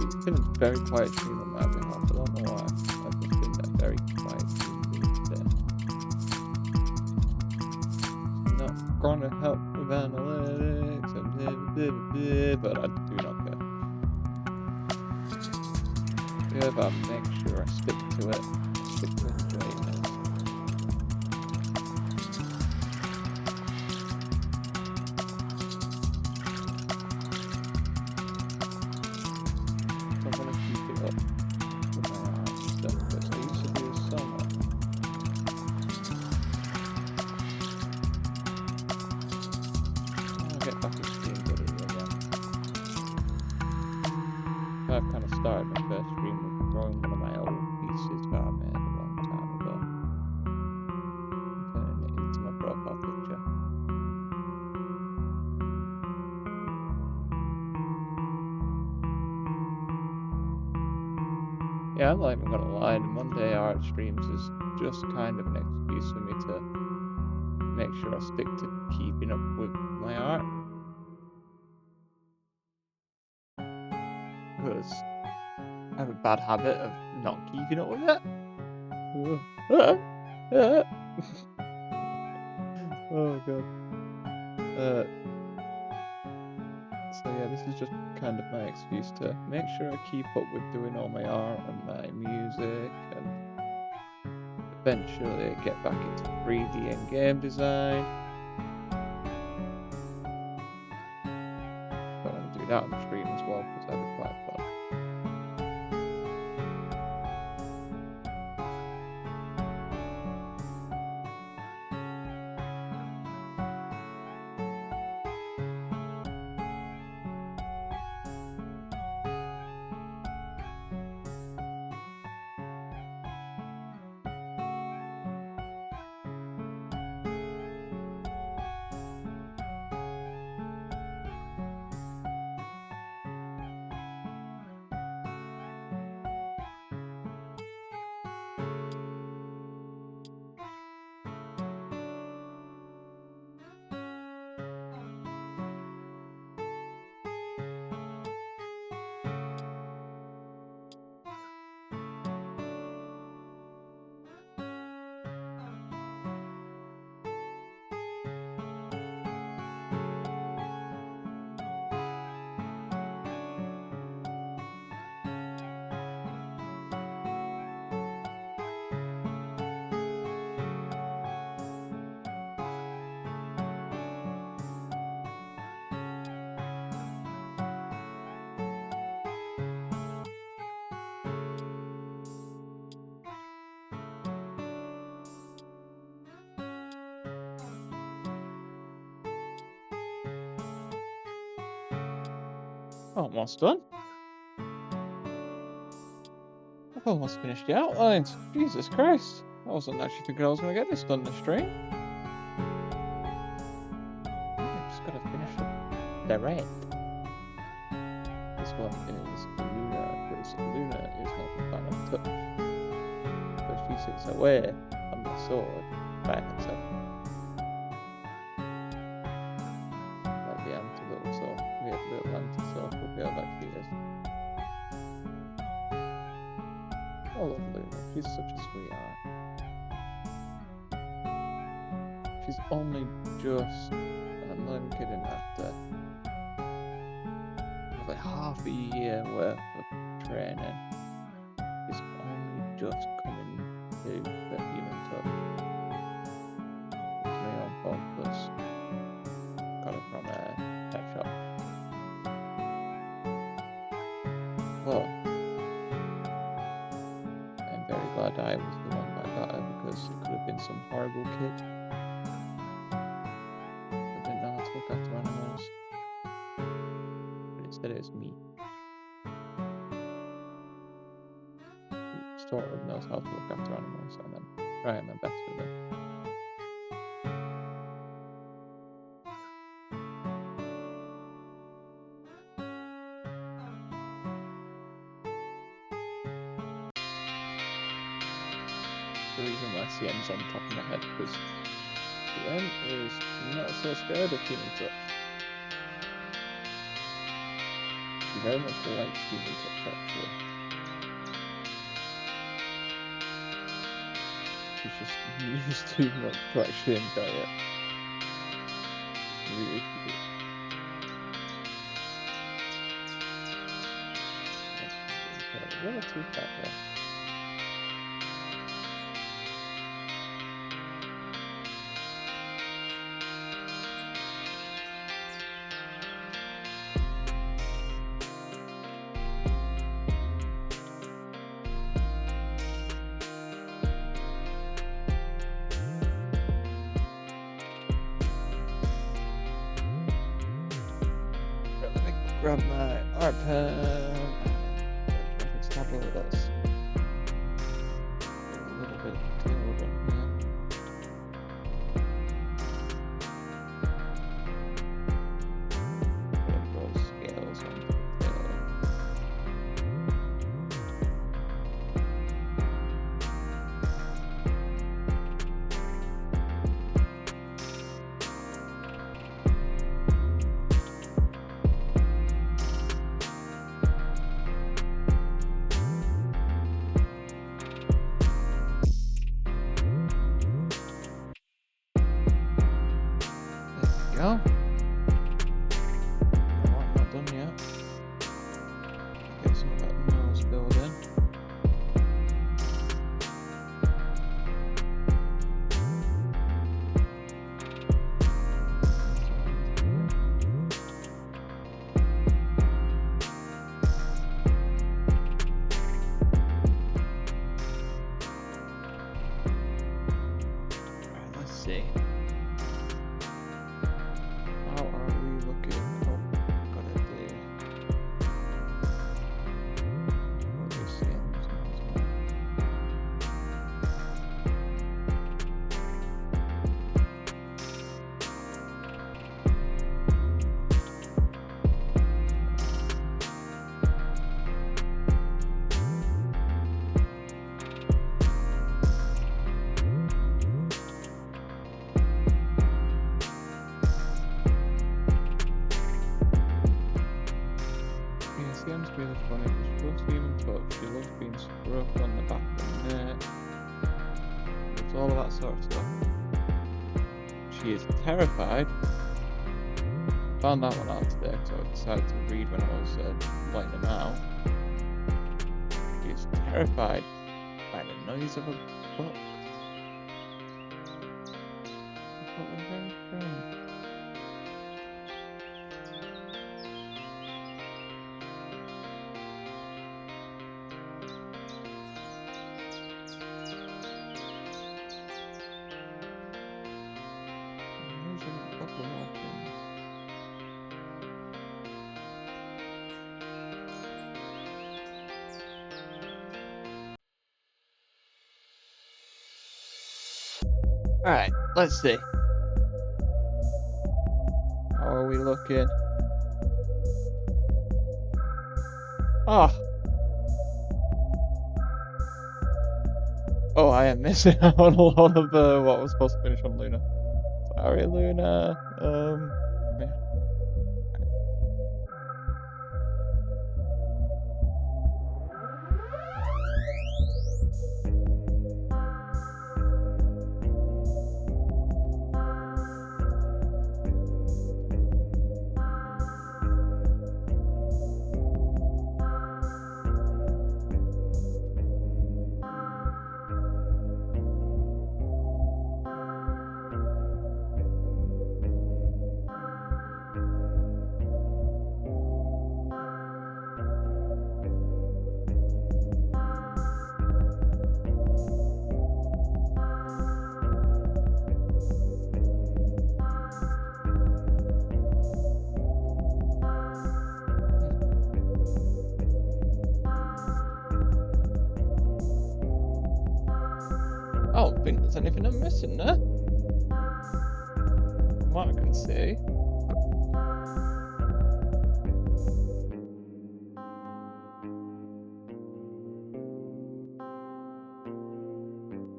it's been a very quiet stream on my behalf. I don't know why. I've just been a very quiet stream today. It's not gonna help with analytics, but I do not care. Yeah, but I'll make sure I stick to it. Stick to enjoying it. I've kind of started my first stream with drawing one of my old pieces that I made a long time ago. Turning it into my profile picture. Yeah, I'm not even gonna lie, the Monday art streams is just kind of an excuse for me to make sure I stick to keeping up with my art. Because I have a bad habit of not keeping up with it. Oh god. So yeah, this is just kind of my excuse to make sure I keep up with doing all my art and my music, and eventually get back into 3D and game design. But I'm doing that on the stream as well because that'd be quite fun. Almost done. I've almost finished the outlines. Jesus Christ. I wasn't actually thinking I was going to get this done this stream. I've just got to finish up the red. This one is Luna, because Luna is not the final touch. But she sits away on the sword by herself. Like the antelope, so we have little antelope will be like she is. I love Luna, she's such a sweetheart. She's only just, and I'm not even kidding, after like half a year worth of training, she's only just coming to the human touch. It's my own fault, because got it from a pet shop. Well, I'm very glad I was the one that got her, because it could have been some horrible kid that didn't know how to look after animals. But instead it was me. Who sort of knows how to look after animals and then try my best with them. The reason why CM's on top of my head, because CM is not so scared of human touch. She very much likes human touch, actually. She's just used too much to actually enjoy it. Really cute. What a tooth back there. Grab my art pen. Graphics tablet. That's a little bit detailed on here. Put those scales on the tail. Go. Oh, I'm not done yet. Get some of that nose filled in. Alright, let's see. How are we looking? Oh, got a day. What do we see on this one? Yeah, CM's really funny because she loves human touch, she loves being stroked on the back of the neck, it's all of that sort of stuff. She is terrified. Found that one out today because I decided to read when I was letting them out. She is terrified by the noise of a book. I thought it was very strange. There's a couple more things. Alright, let's see. How are we looking? Oh. Oh, I am missing out on a lot of what was supposed to finish on Luna. Sorry, Luna. Yeah. I don't think there's anything I'm missing there. From what I can see.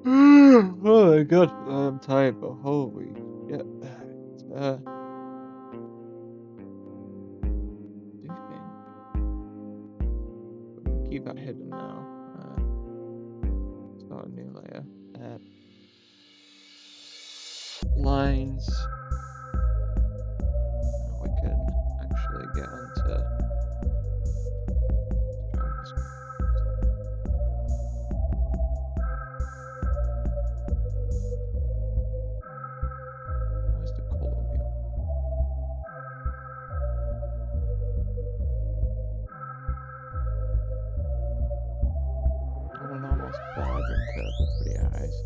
Oh my god, I'm tired, but holy shit. Do you think we can keep that hidden now? Start a new layer. Lines. Now we can actually get onto. Where's the color wheel? I want an almost vibrant curve for the eyes.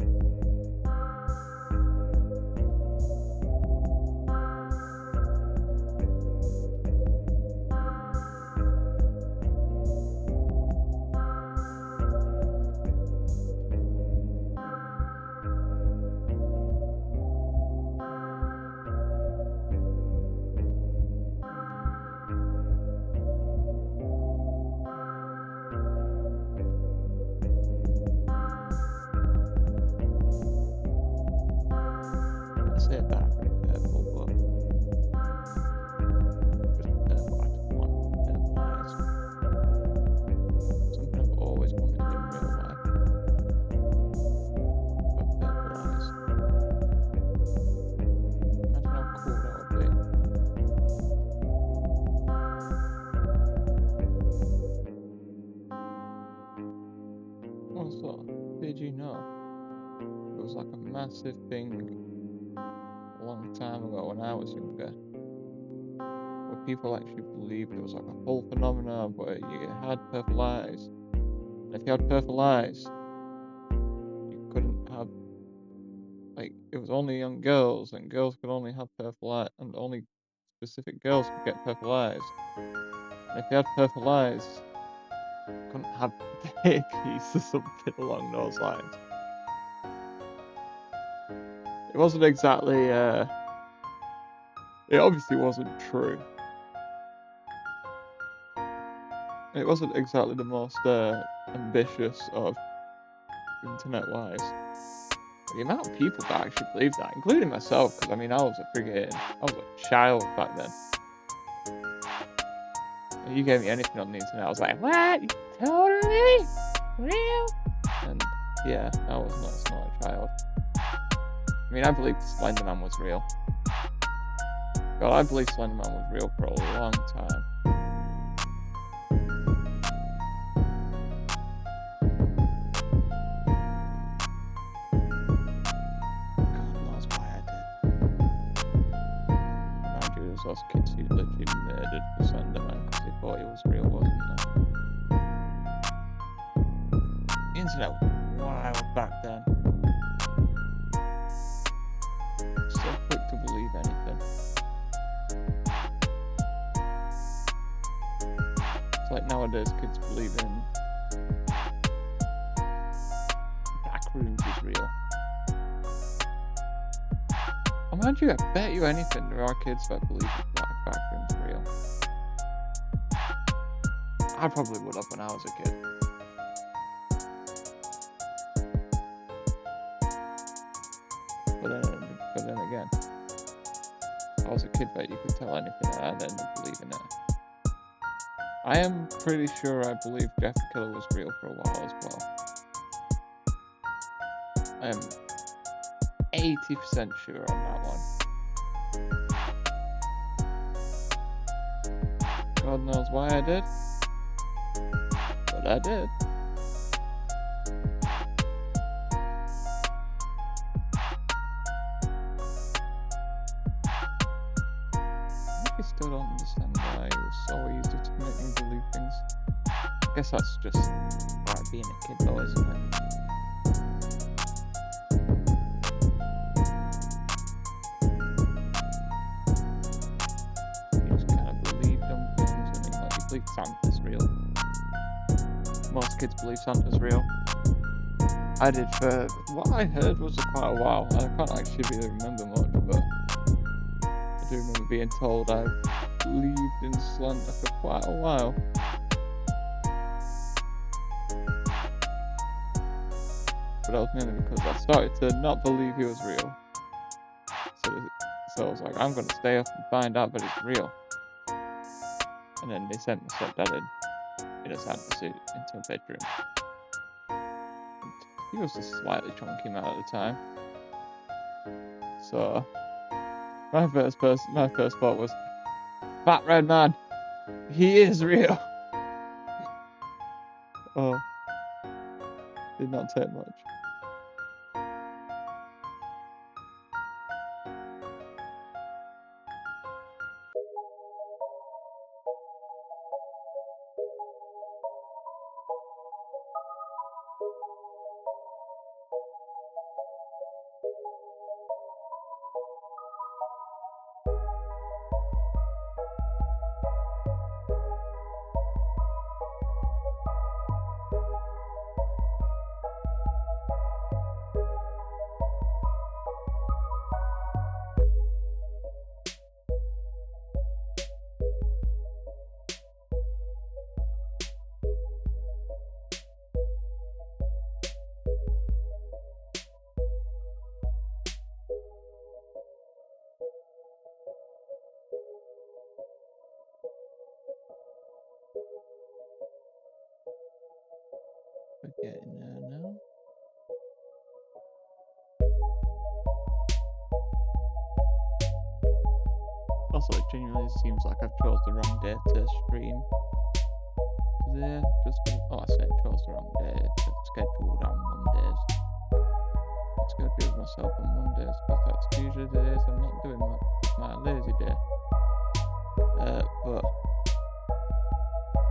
Say a vibrant purple, but just purple. I just want purple eyes. Something I've always wanted in real life. But purple eyes. Imagine how cool that would be. Also, did you know it was like a massive thing a long time ago when I was younger, where people actually believed it was like a whole phenomenon where you had purple eyes. And if you had purple eyes, you couldn't have, like, it was only young girls, and girls could only have purple eyes, and only specific girls could get purple eyes. And if you had purple eyes, you couldn't have babies or something along those lines. It wasn't exactly, it obviously wasn't true. It wasn't exactly the most ambitious of internet-wise. The amount of people that actually believed that, including myself, because I mean, I was a child back then. And you gave me anything on the internet, I was like, what? Totally? Real? And yeah, I was not a smart child. I mean, I believed Slenderman was real. God, I believed Slenderman was real for a long time. God knows why I did. Mind you, there's those kids who literally murdered the Slenderman because they thought he was real, wasn't there? The internet was wild back then. So quick to believe anything. It's like nowadays kids believe in backrooms is real. Mind you, I bet you anything there are kids that believe black backroom's real. I probably would have when I was a kid. But then again, I was a kid that you could tell anything and I'd end up believing it. I am pretty sure I believe Jeff the Killer was real for a while as well. I am 80% sure on that one. God knows why I did, but I did. I still don't understand why it was so easy to make me believe things. I guess that's just part of being a kid though, isn't it? You just kind of believe dumb things. I mean, like, you believe Santa's real. Most kids believe Santa's real. I did for what I heard was quite a while. I can't actually really remember much, but I do remember being told I believed in Santa for quite a while. But that was mainly because I started to not believe he was real. So I was like, I'm gonna stay up and find out that it's real. And then they sent my stepdad in a Santa suit into a bedroom. And he was a slightly chunky man at the time. So my first thought was, Fat Red Man, he is real. Oh, did not take much. Forgetting her now. Also, it genuinely seems like I've chose the wrong day to stream today. I said chose the wrong day to schedule on Mondays. I scheduled myself on Mondays because that's usually the days I'm not doing much. It's my lazy day. But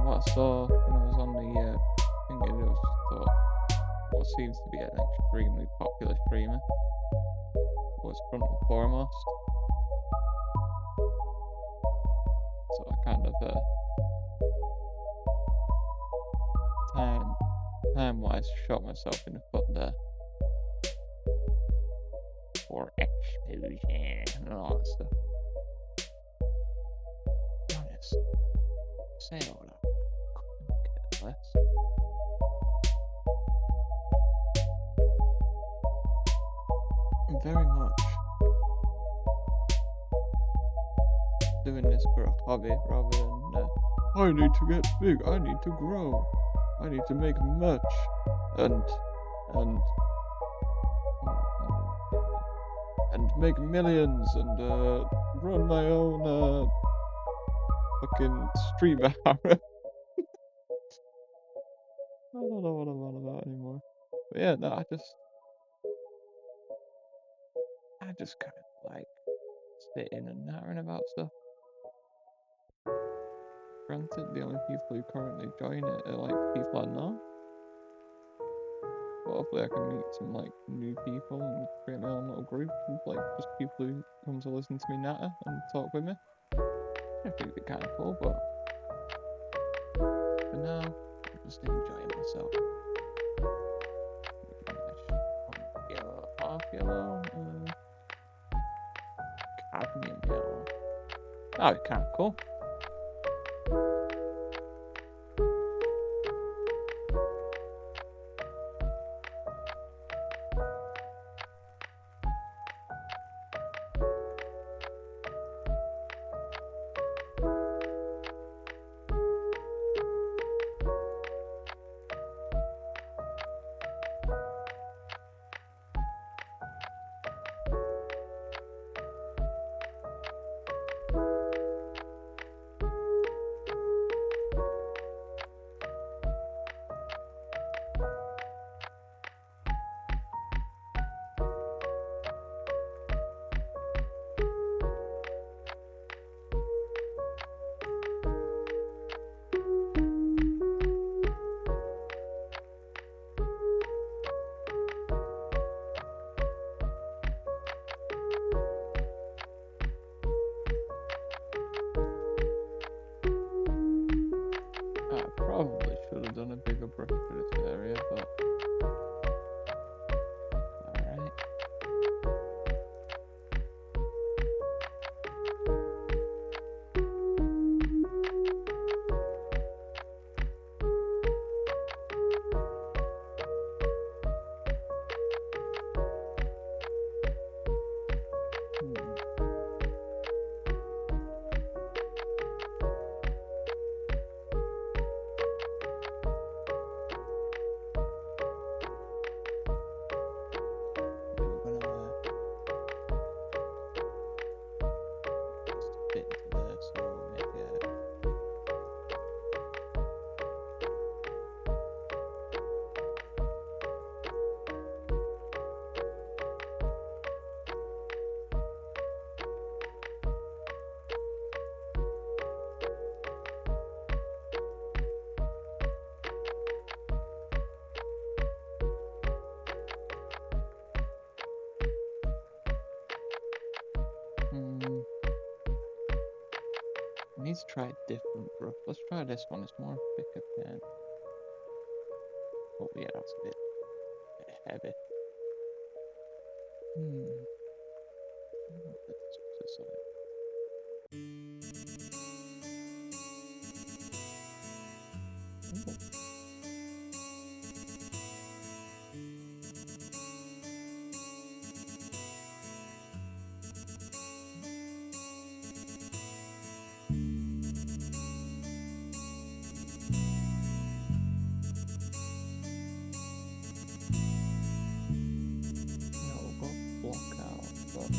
what I saw when I was on the thing, it was thought what seems to be an extremely popular streamer was front and foremost. So I kind of time-wise shot myself in the foot there. For explosion and all that stuff. Honest. Say all that. Couldn't get less. Very much doing this for a hobby rather than I need to get big, I need to grow, I need to make merch and make millions and run my own fucking stream hour. I don't know what I'm on about anymore. But yeah, no, I just kind of like sitting and nattering about stuff. Granted, the only people who currently join it are like people I know. But hopefully I can meet some like new people and create my own little group of like just people who come to listen to me natter and talk with me. I think it'd be kind of cool, but for now, I'm just enjoying myself. Half yellow. Oh, you can. Cool. I probably should have done a bigger brush for this area, but alright. Bit into there, so maybe I need to try a different brush. Let's try this one. It's more thicker pen. Oh yeah, that's a bit heavy. Let's put this aside. Block out, but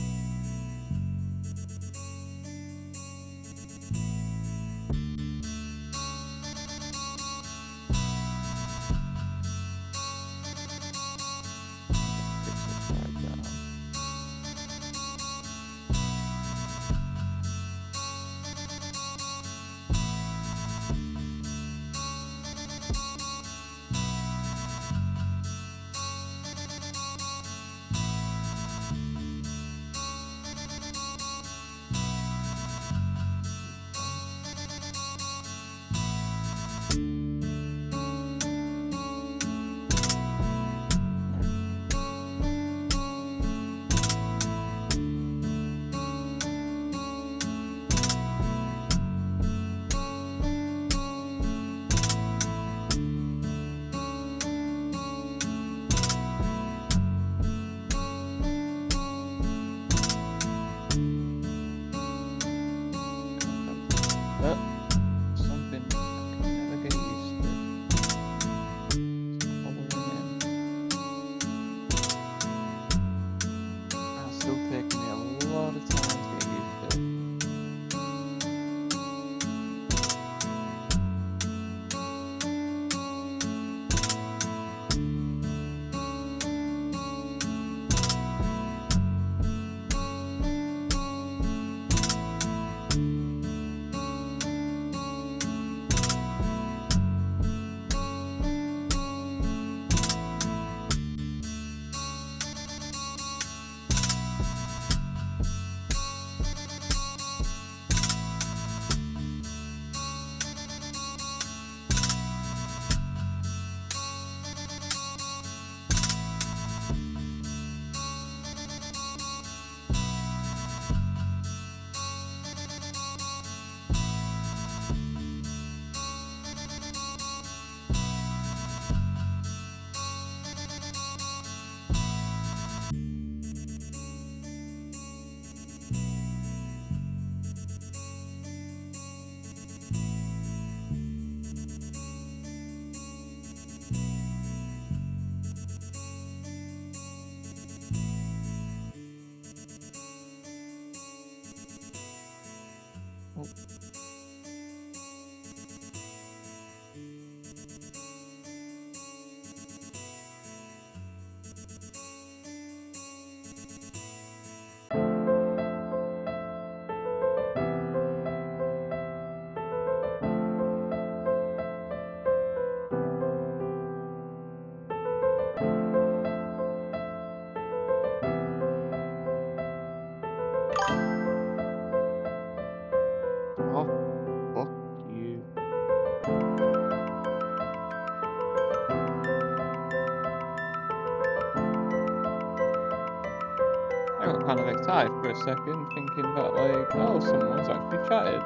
got kind of excited for a second, thinking that like, oh, someone's actually chatted. It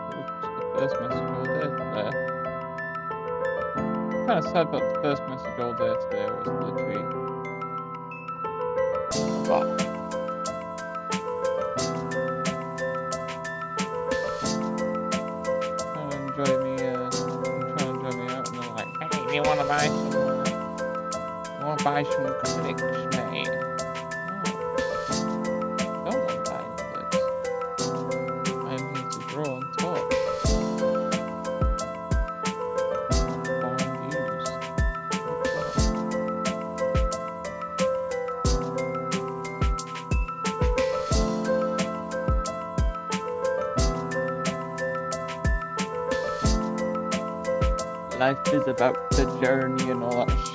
was just the first message all day today. Kind of sad that the first message all day today was literally about. Trying to enjoy me out, and they're like, hey, do you want to buy some? You want to buy some clicks, mate? No, don't want to buy any clicks. I'm here to grow and talk. Life is about the journey and all that shit.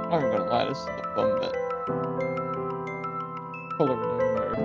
I'm not gonna lie, this is the fun bit. Colouring in America.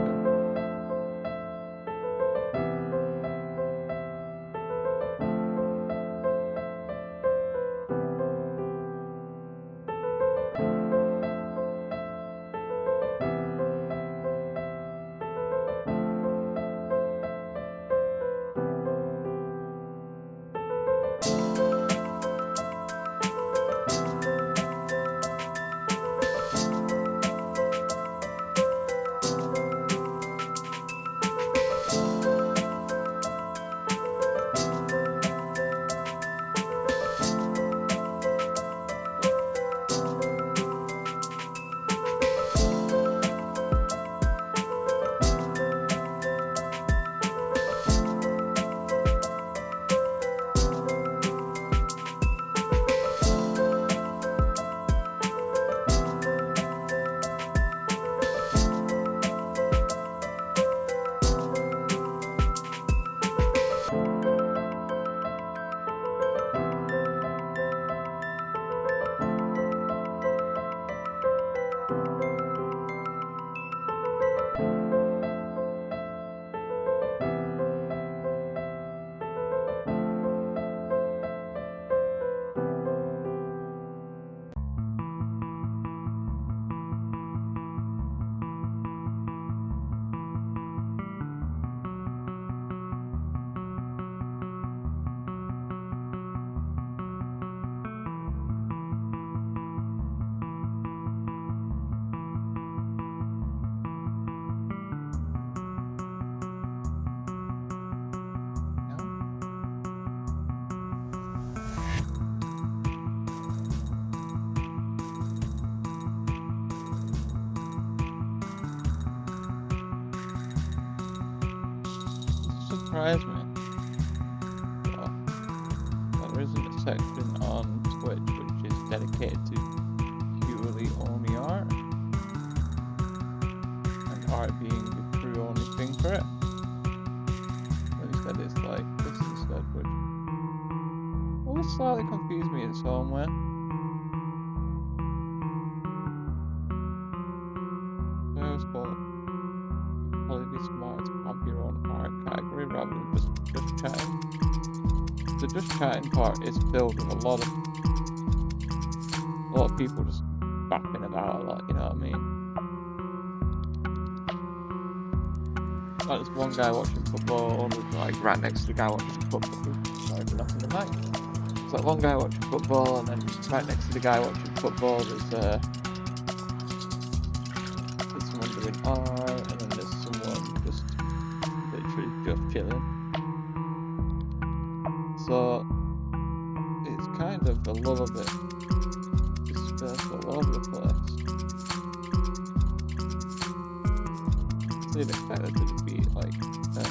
Surprise me. Well, there isn't a section on Twitch which is dedicated to purely only art, and art being the true only thing for it. Instead, it's like this instead, which always slightly confused me in some way. So I was thought probably be smart to have your own art category rather than just chatting. The just chatting part is filled with a lot of people just fapping about a lot, you know what I mean? Like there's one guy watching football, and like right next to the guy watching football. Sorry for knocking the mic. There's like one guy watching football, and then right next to the guy watching football, there's someone doing art, and then there's someone just literally just chilling. So it's kind of a little bit dispersed all over the place. I didn't expect it to be like an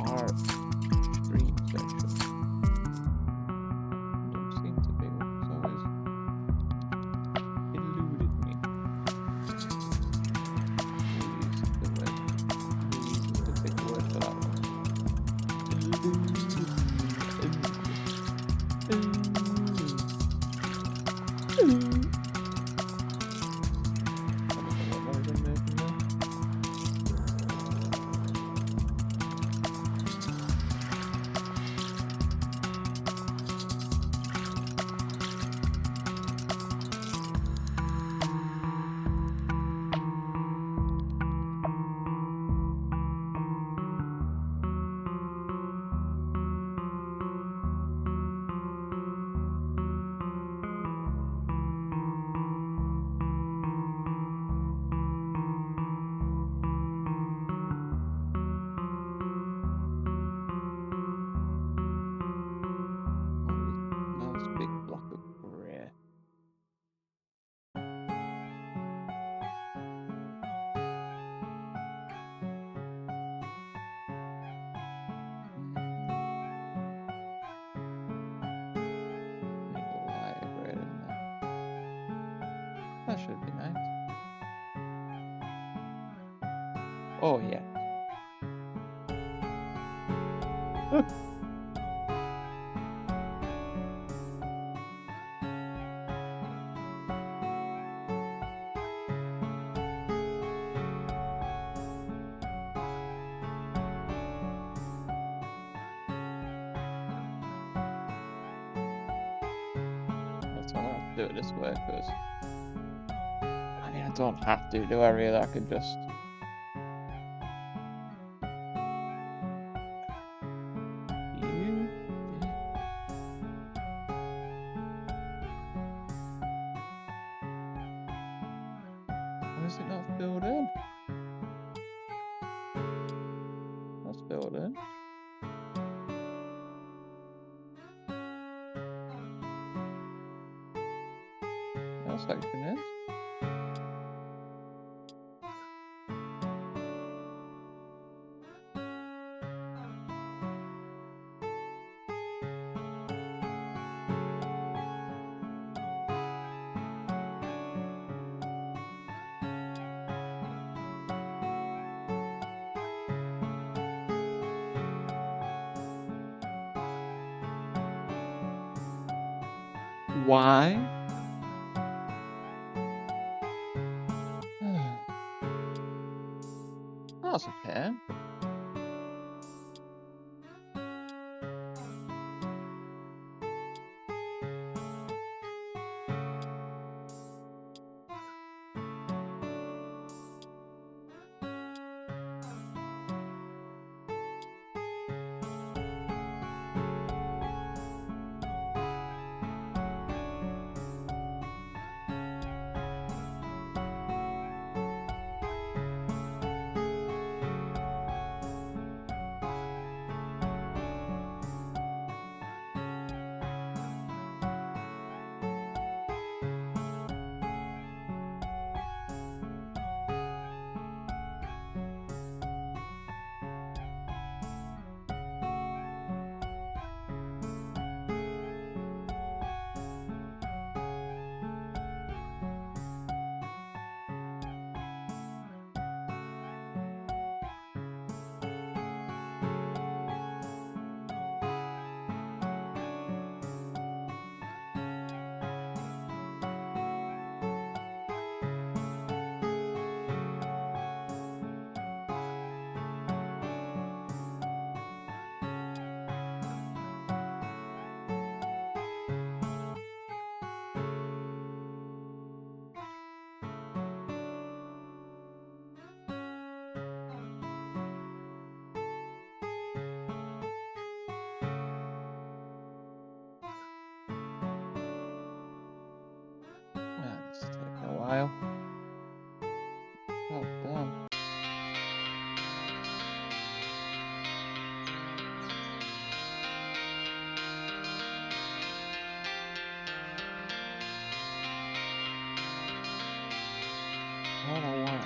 art stream section. Oh yeah. I'm gonna have to do it this way because I mean I don't have to do I really? I could just why is it not filled in? That's filled in. That section is. Why? That's a pain. This is taking a while. Oh damn. I don't know why.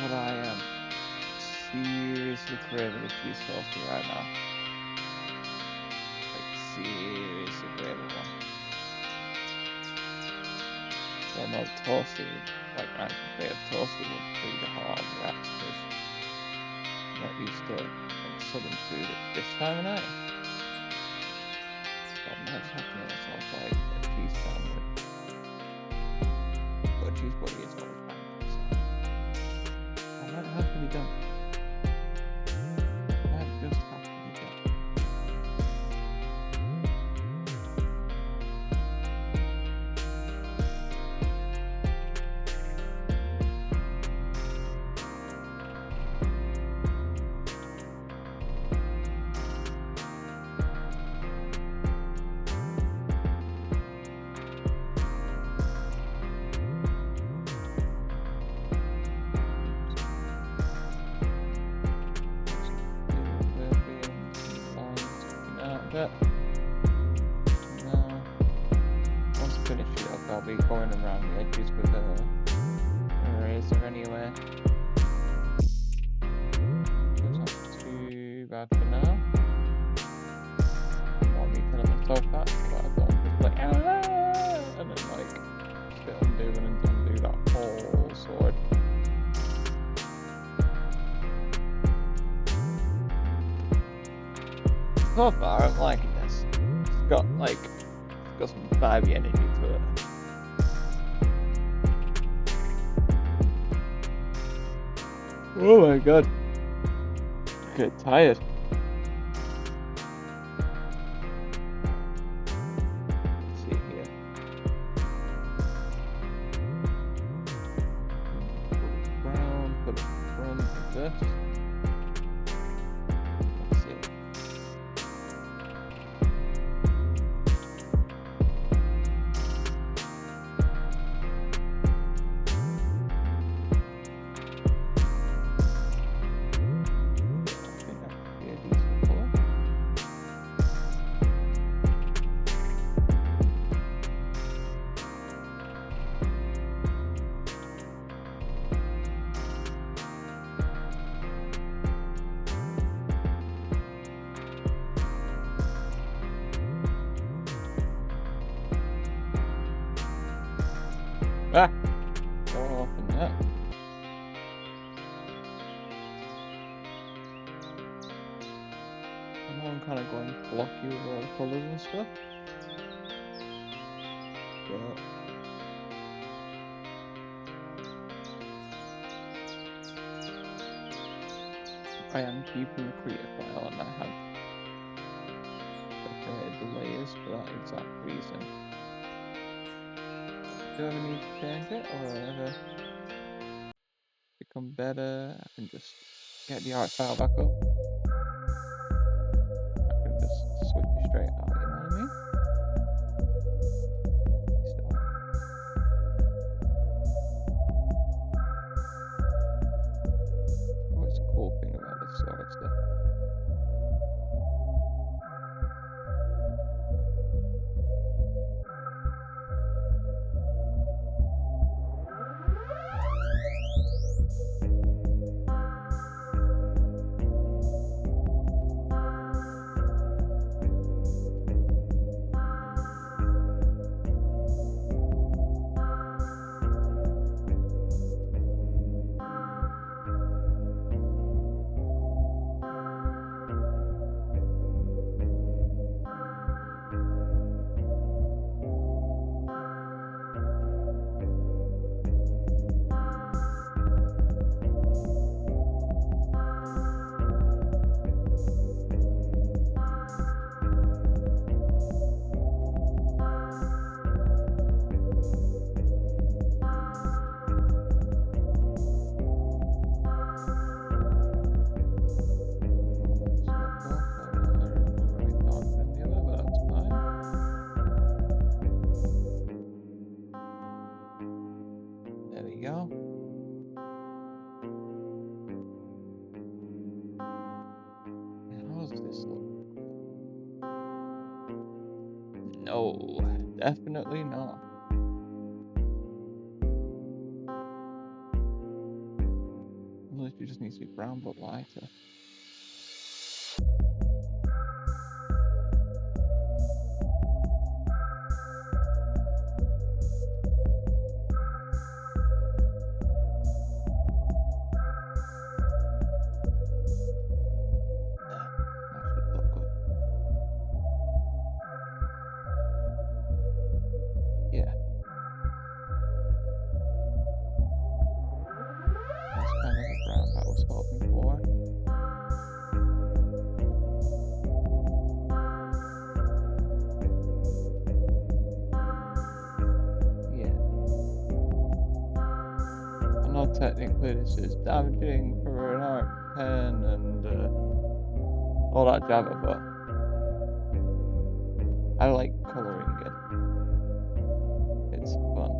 But I am seriously craving a cheese toasty right now. Like seriously craving one. Well, no, toasty, like I prefer toasty would be the hard wraps because I'm not used to like southern food at this time of night. So I might just have to make myself like a cheese sandwich. But a cheese burger is always fine. So I might have to be done. I might just have to be done. But no, once I finish it up, I'll be going around the edges with a razor anyway. So it's not too bad for now. Want me telling myself that, but I don't just like and then like spit undo and undo that whole sword. So far, I'm liking this. It's got some vibey energy to it. Oh my god. I get tired. Let's see here. Put it brown like this. Let's see. Ah! Go off in that. I know I'm kind of going blocky with all the colours and stuff. But I am keeping the creative file and I have separated the layers for that exact reason. Do I ever need to change it or ever become better? I can just get the art file back up. I can just switch it straight out, you know what I mean? What's the cool thing about this sort of stuff? Go. How's this look? No, definitely not. Literally just needs to be brown but lighter. Technically this is damaging for an art pen and all that jabber, but I like colouring it. It's fun.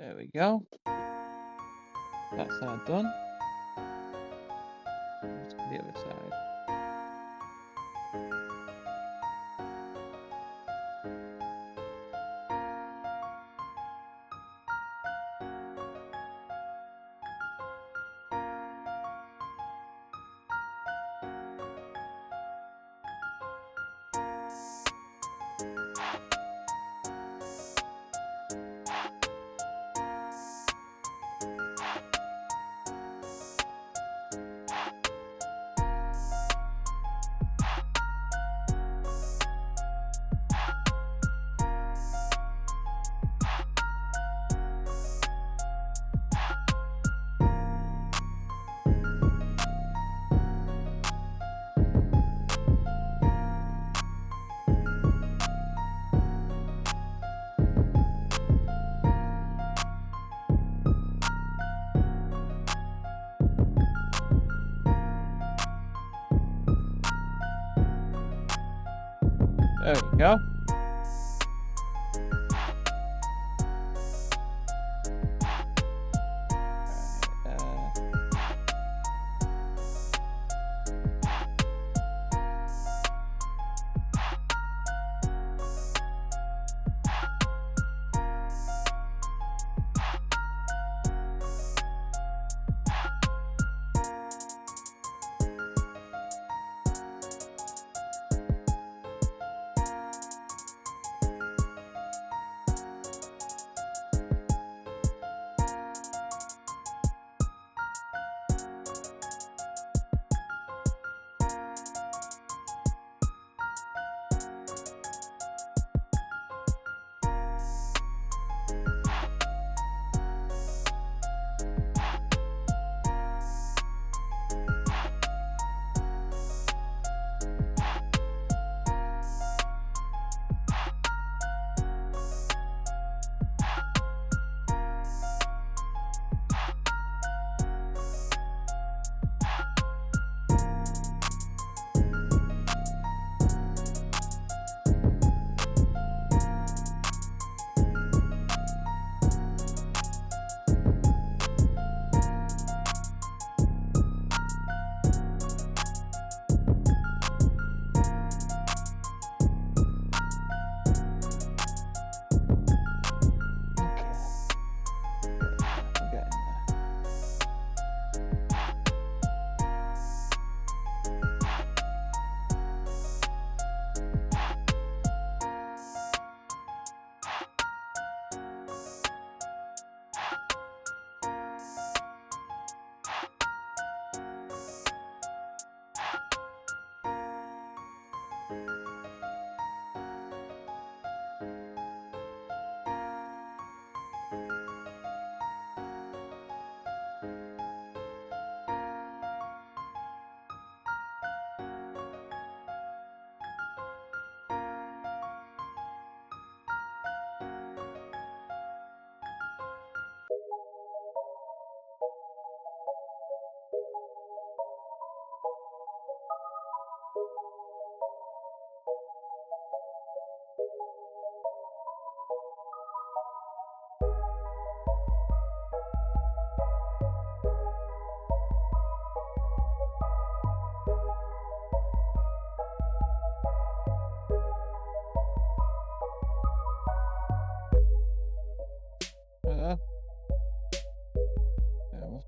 There we go. That's our done. Let's do the other side. There we go.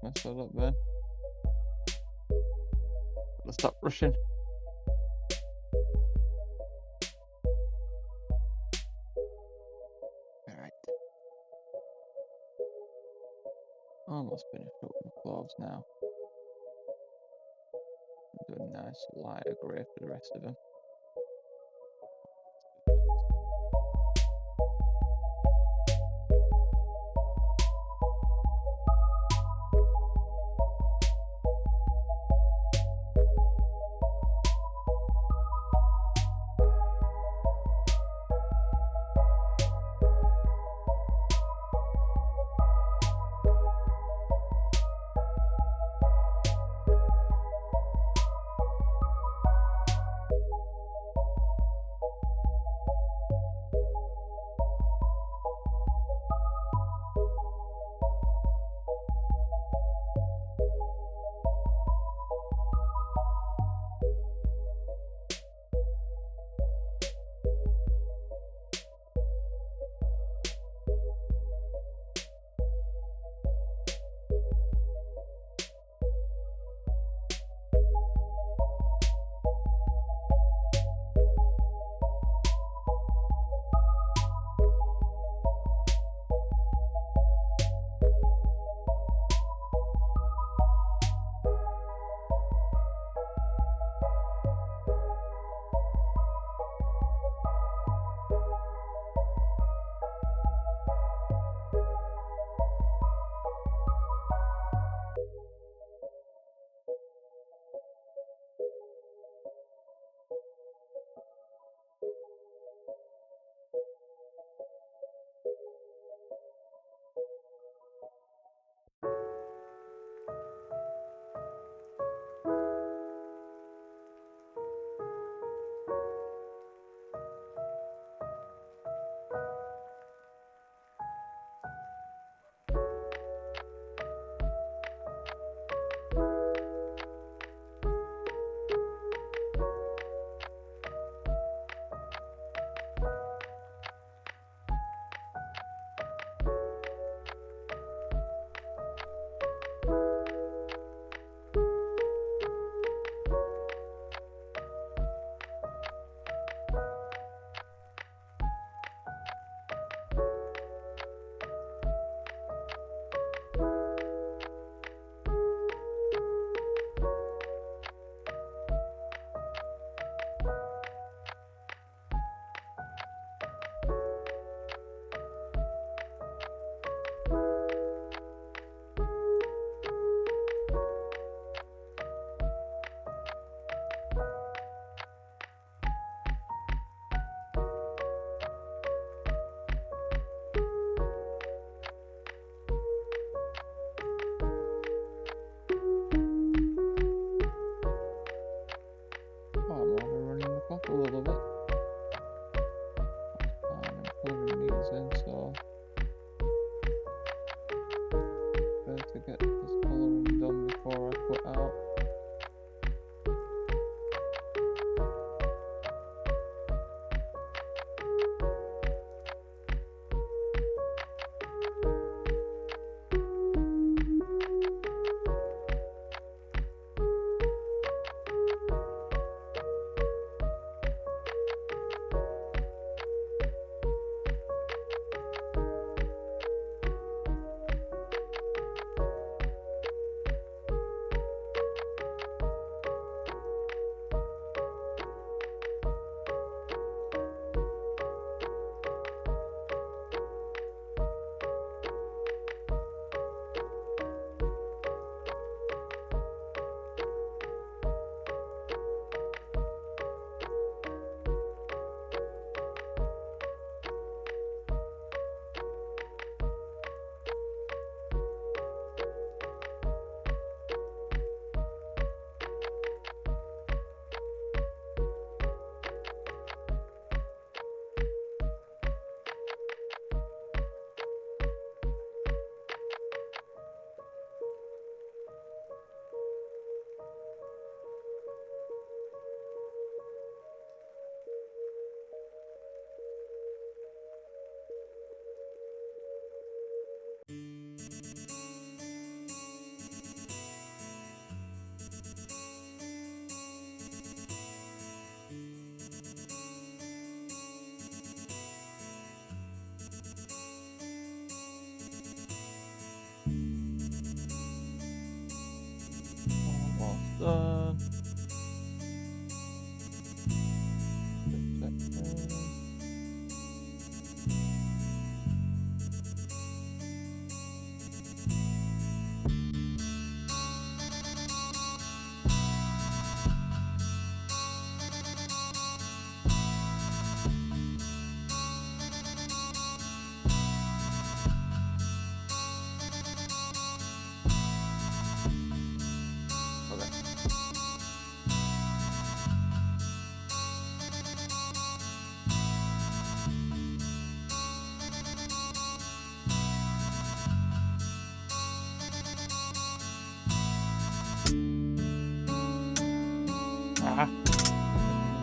Messed that up then. Let's stop rushing. Alright. Almost finished up with the clothes now. Do a nice lighter grey for the rest of them.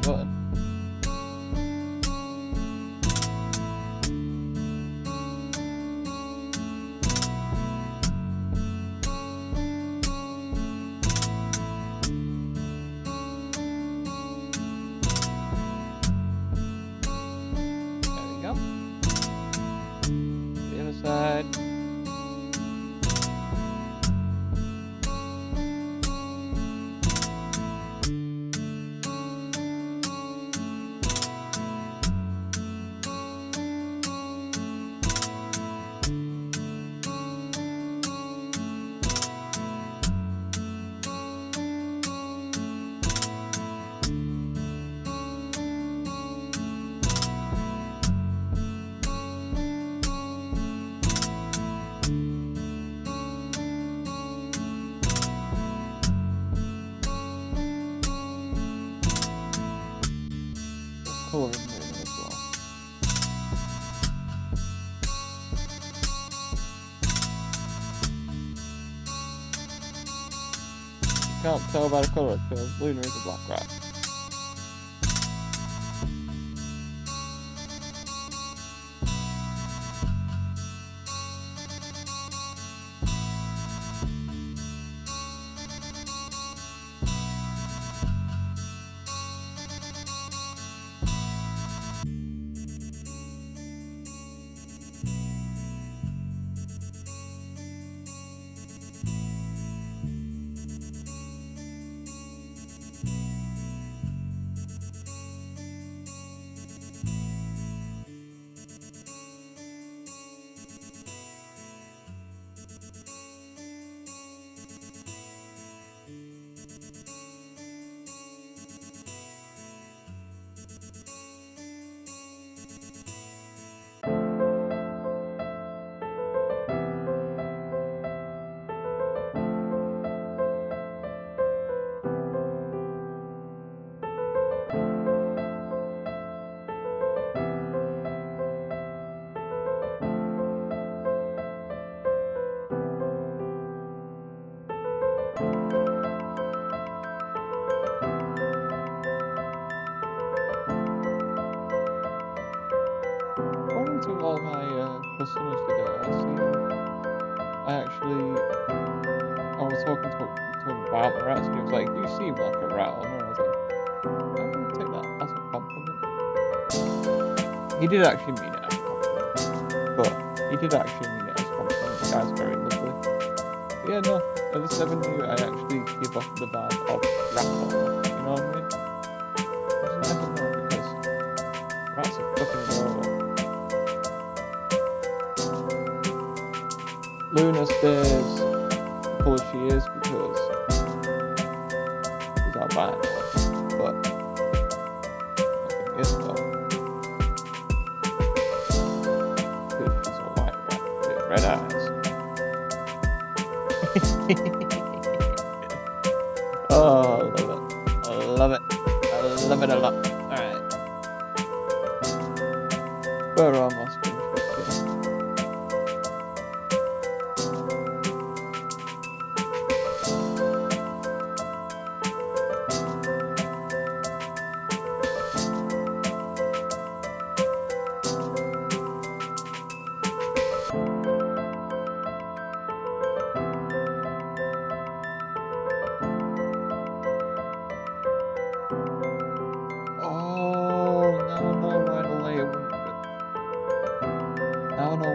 Button. There we go. The other side. Colour in there as well. You can't tell by the colour because Luna is a black rat. According to all my customers today, I was talking to him about the rats, and he was like, "You seem like a rat owner." And I was like, "I'm gonna take that as a compliment." He did actually mean it as a compliment, but he did actually mean it as a compliment. The guy's very lovely. But yeah, no, at the 7 year, I actually give off the vibe of rat owner. You know what I mean? It's nice to know because rats are fucking adorable. Luna stays the colour she is because she's albino, but nothing is though. Because she's a white rat with red eyes. Oh, I love it. I love it. I love it a lot. Alright. We're almost finished.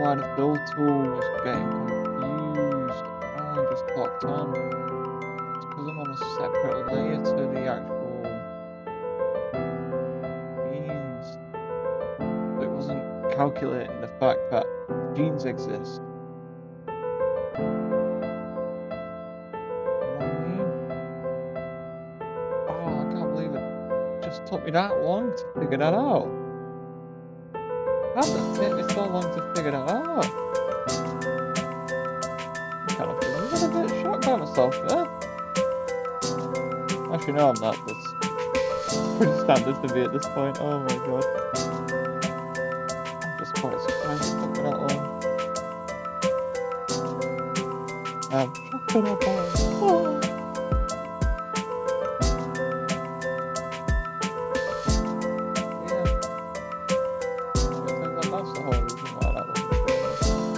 Why the fill tool was getting confused. I just clocked on. It's because I'm on a separate layer to the actual beans calculating the fact that genes exist. You know what I mean? Oh, I can't believe it just took me that long to figure that out. How did it take me so long to figure that out? I'm kind of feeling a little bit shocked by myself there. Actually, no, I'm not. That's pretty standard for me at this point. Oh my god. I'm just quite surprised it took me that long. I'm shocked at that. Oh. That's the whole reason why that wasn't showing.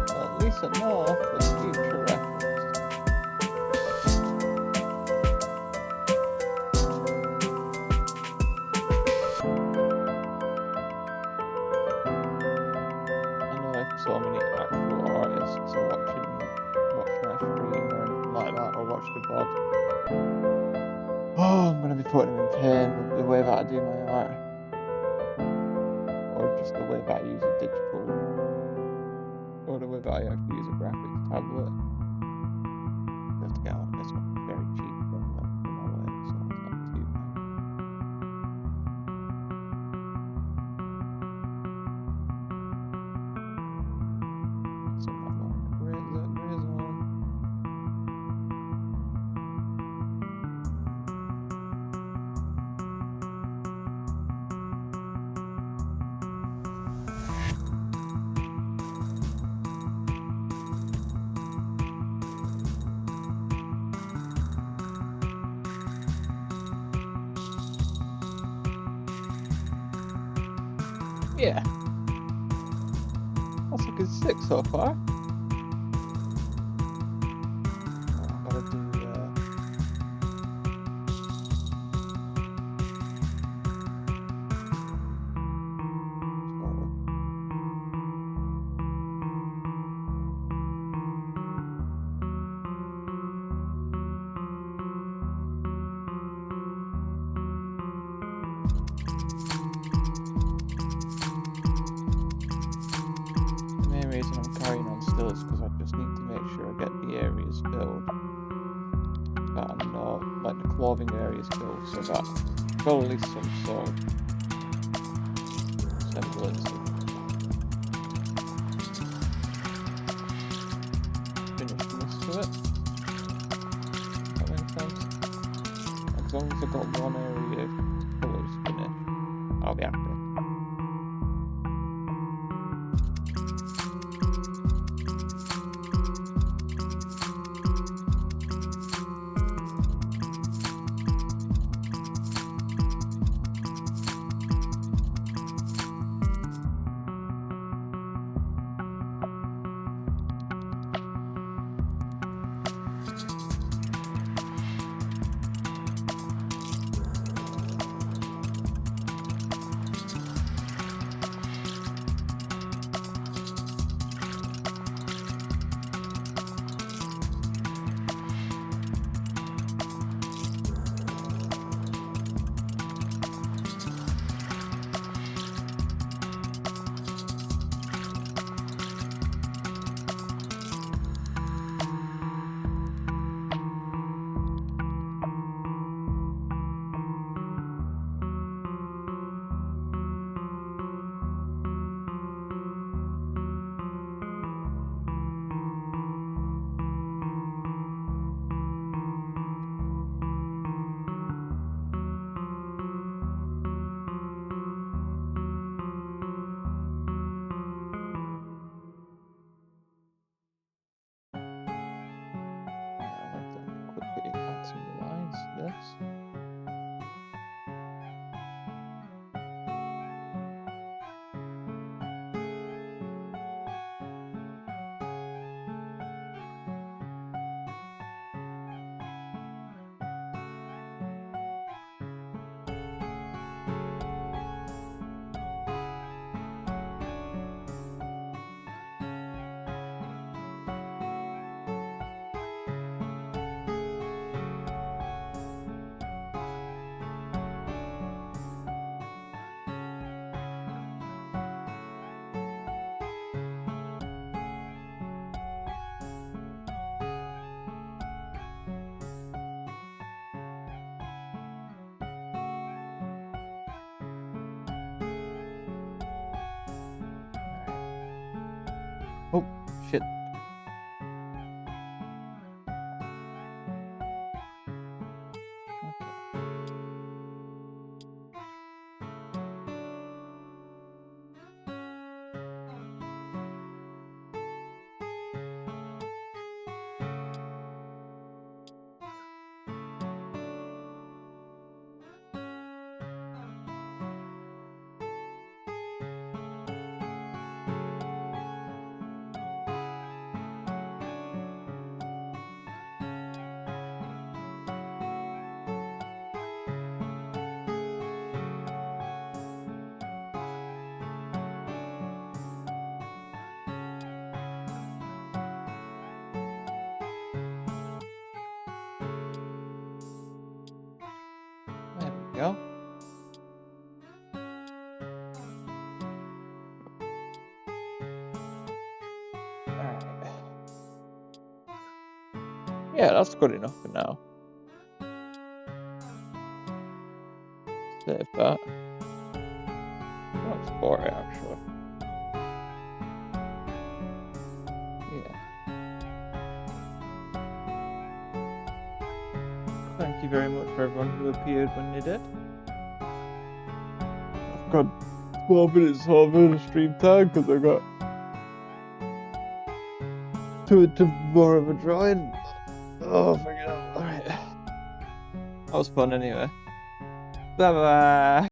Well, at least I know for future reference. I know if so many actual artists are watching my stream or anything like that, or watch the VOD. Oh, I'm gonna be putting them in pain with the way that I do my art. Just the way that I use a digital, or the way that I actually use a graphics tablet. I have to get on this one, it's very cheap from my way, so it's not too bad. So I'm not going to gray zone. Yeah, that's looking sick so far. I've got to do reason I'm carrying on still is because I just need to make sure I get the areas filled that I know, like the clothing areas filled, so that probably some sort of semblance of finishness to it. That makes sense. As long as I've got one area of colours finished, I'll be happy. go. Alright. Yeah, that's good enough for now. Save that. That's 40 actually. Yeah. Thank you very much for everyone who appeared when they did. I've got 12 minutes over stream time because I got to more of a drawing. Oh, forget it. Alright. That was fun anyway. Bye bye.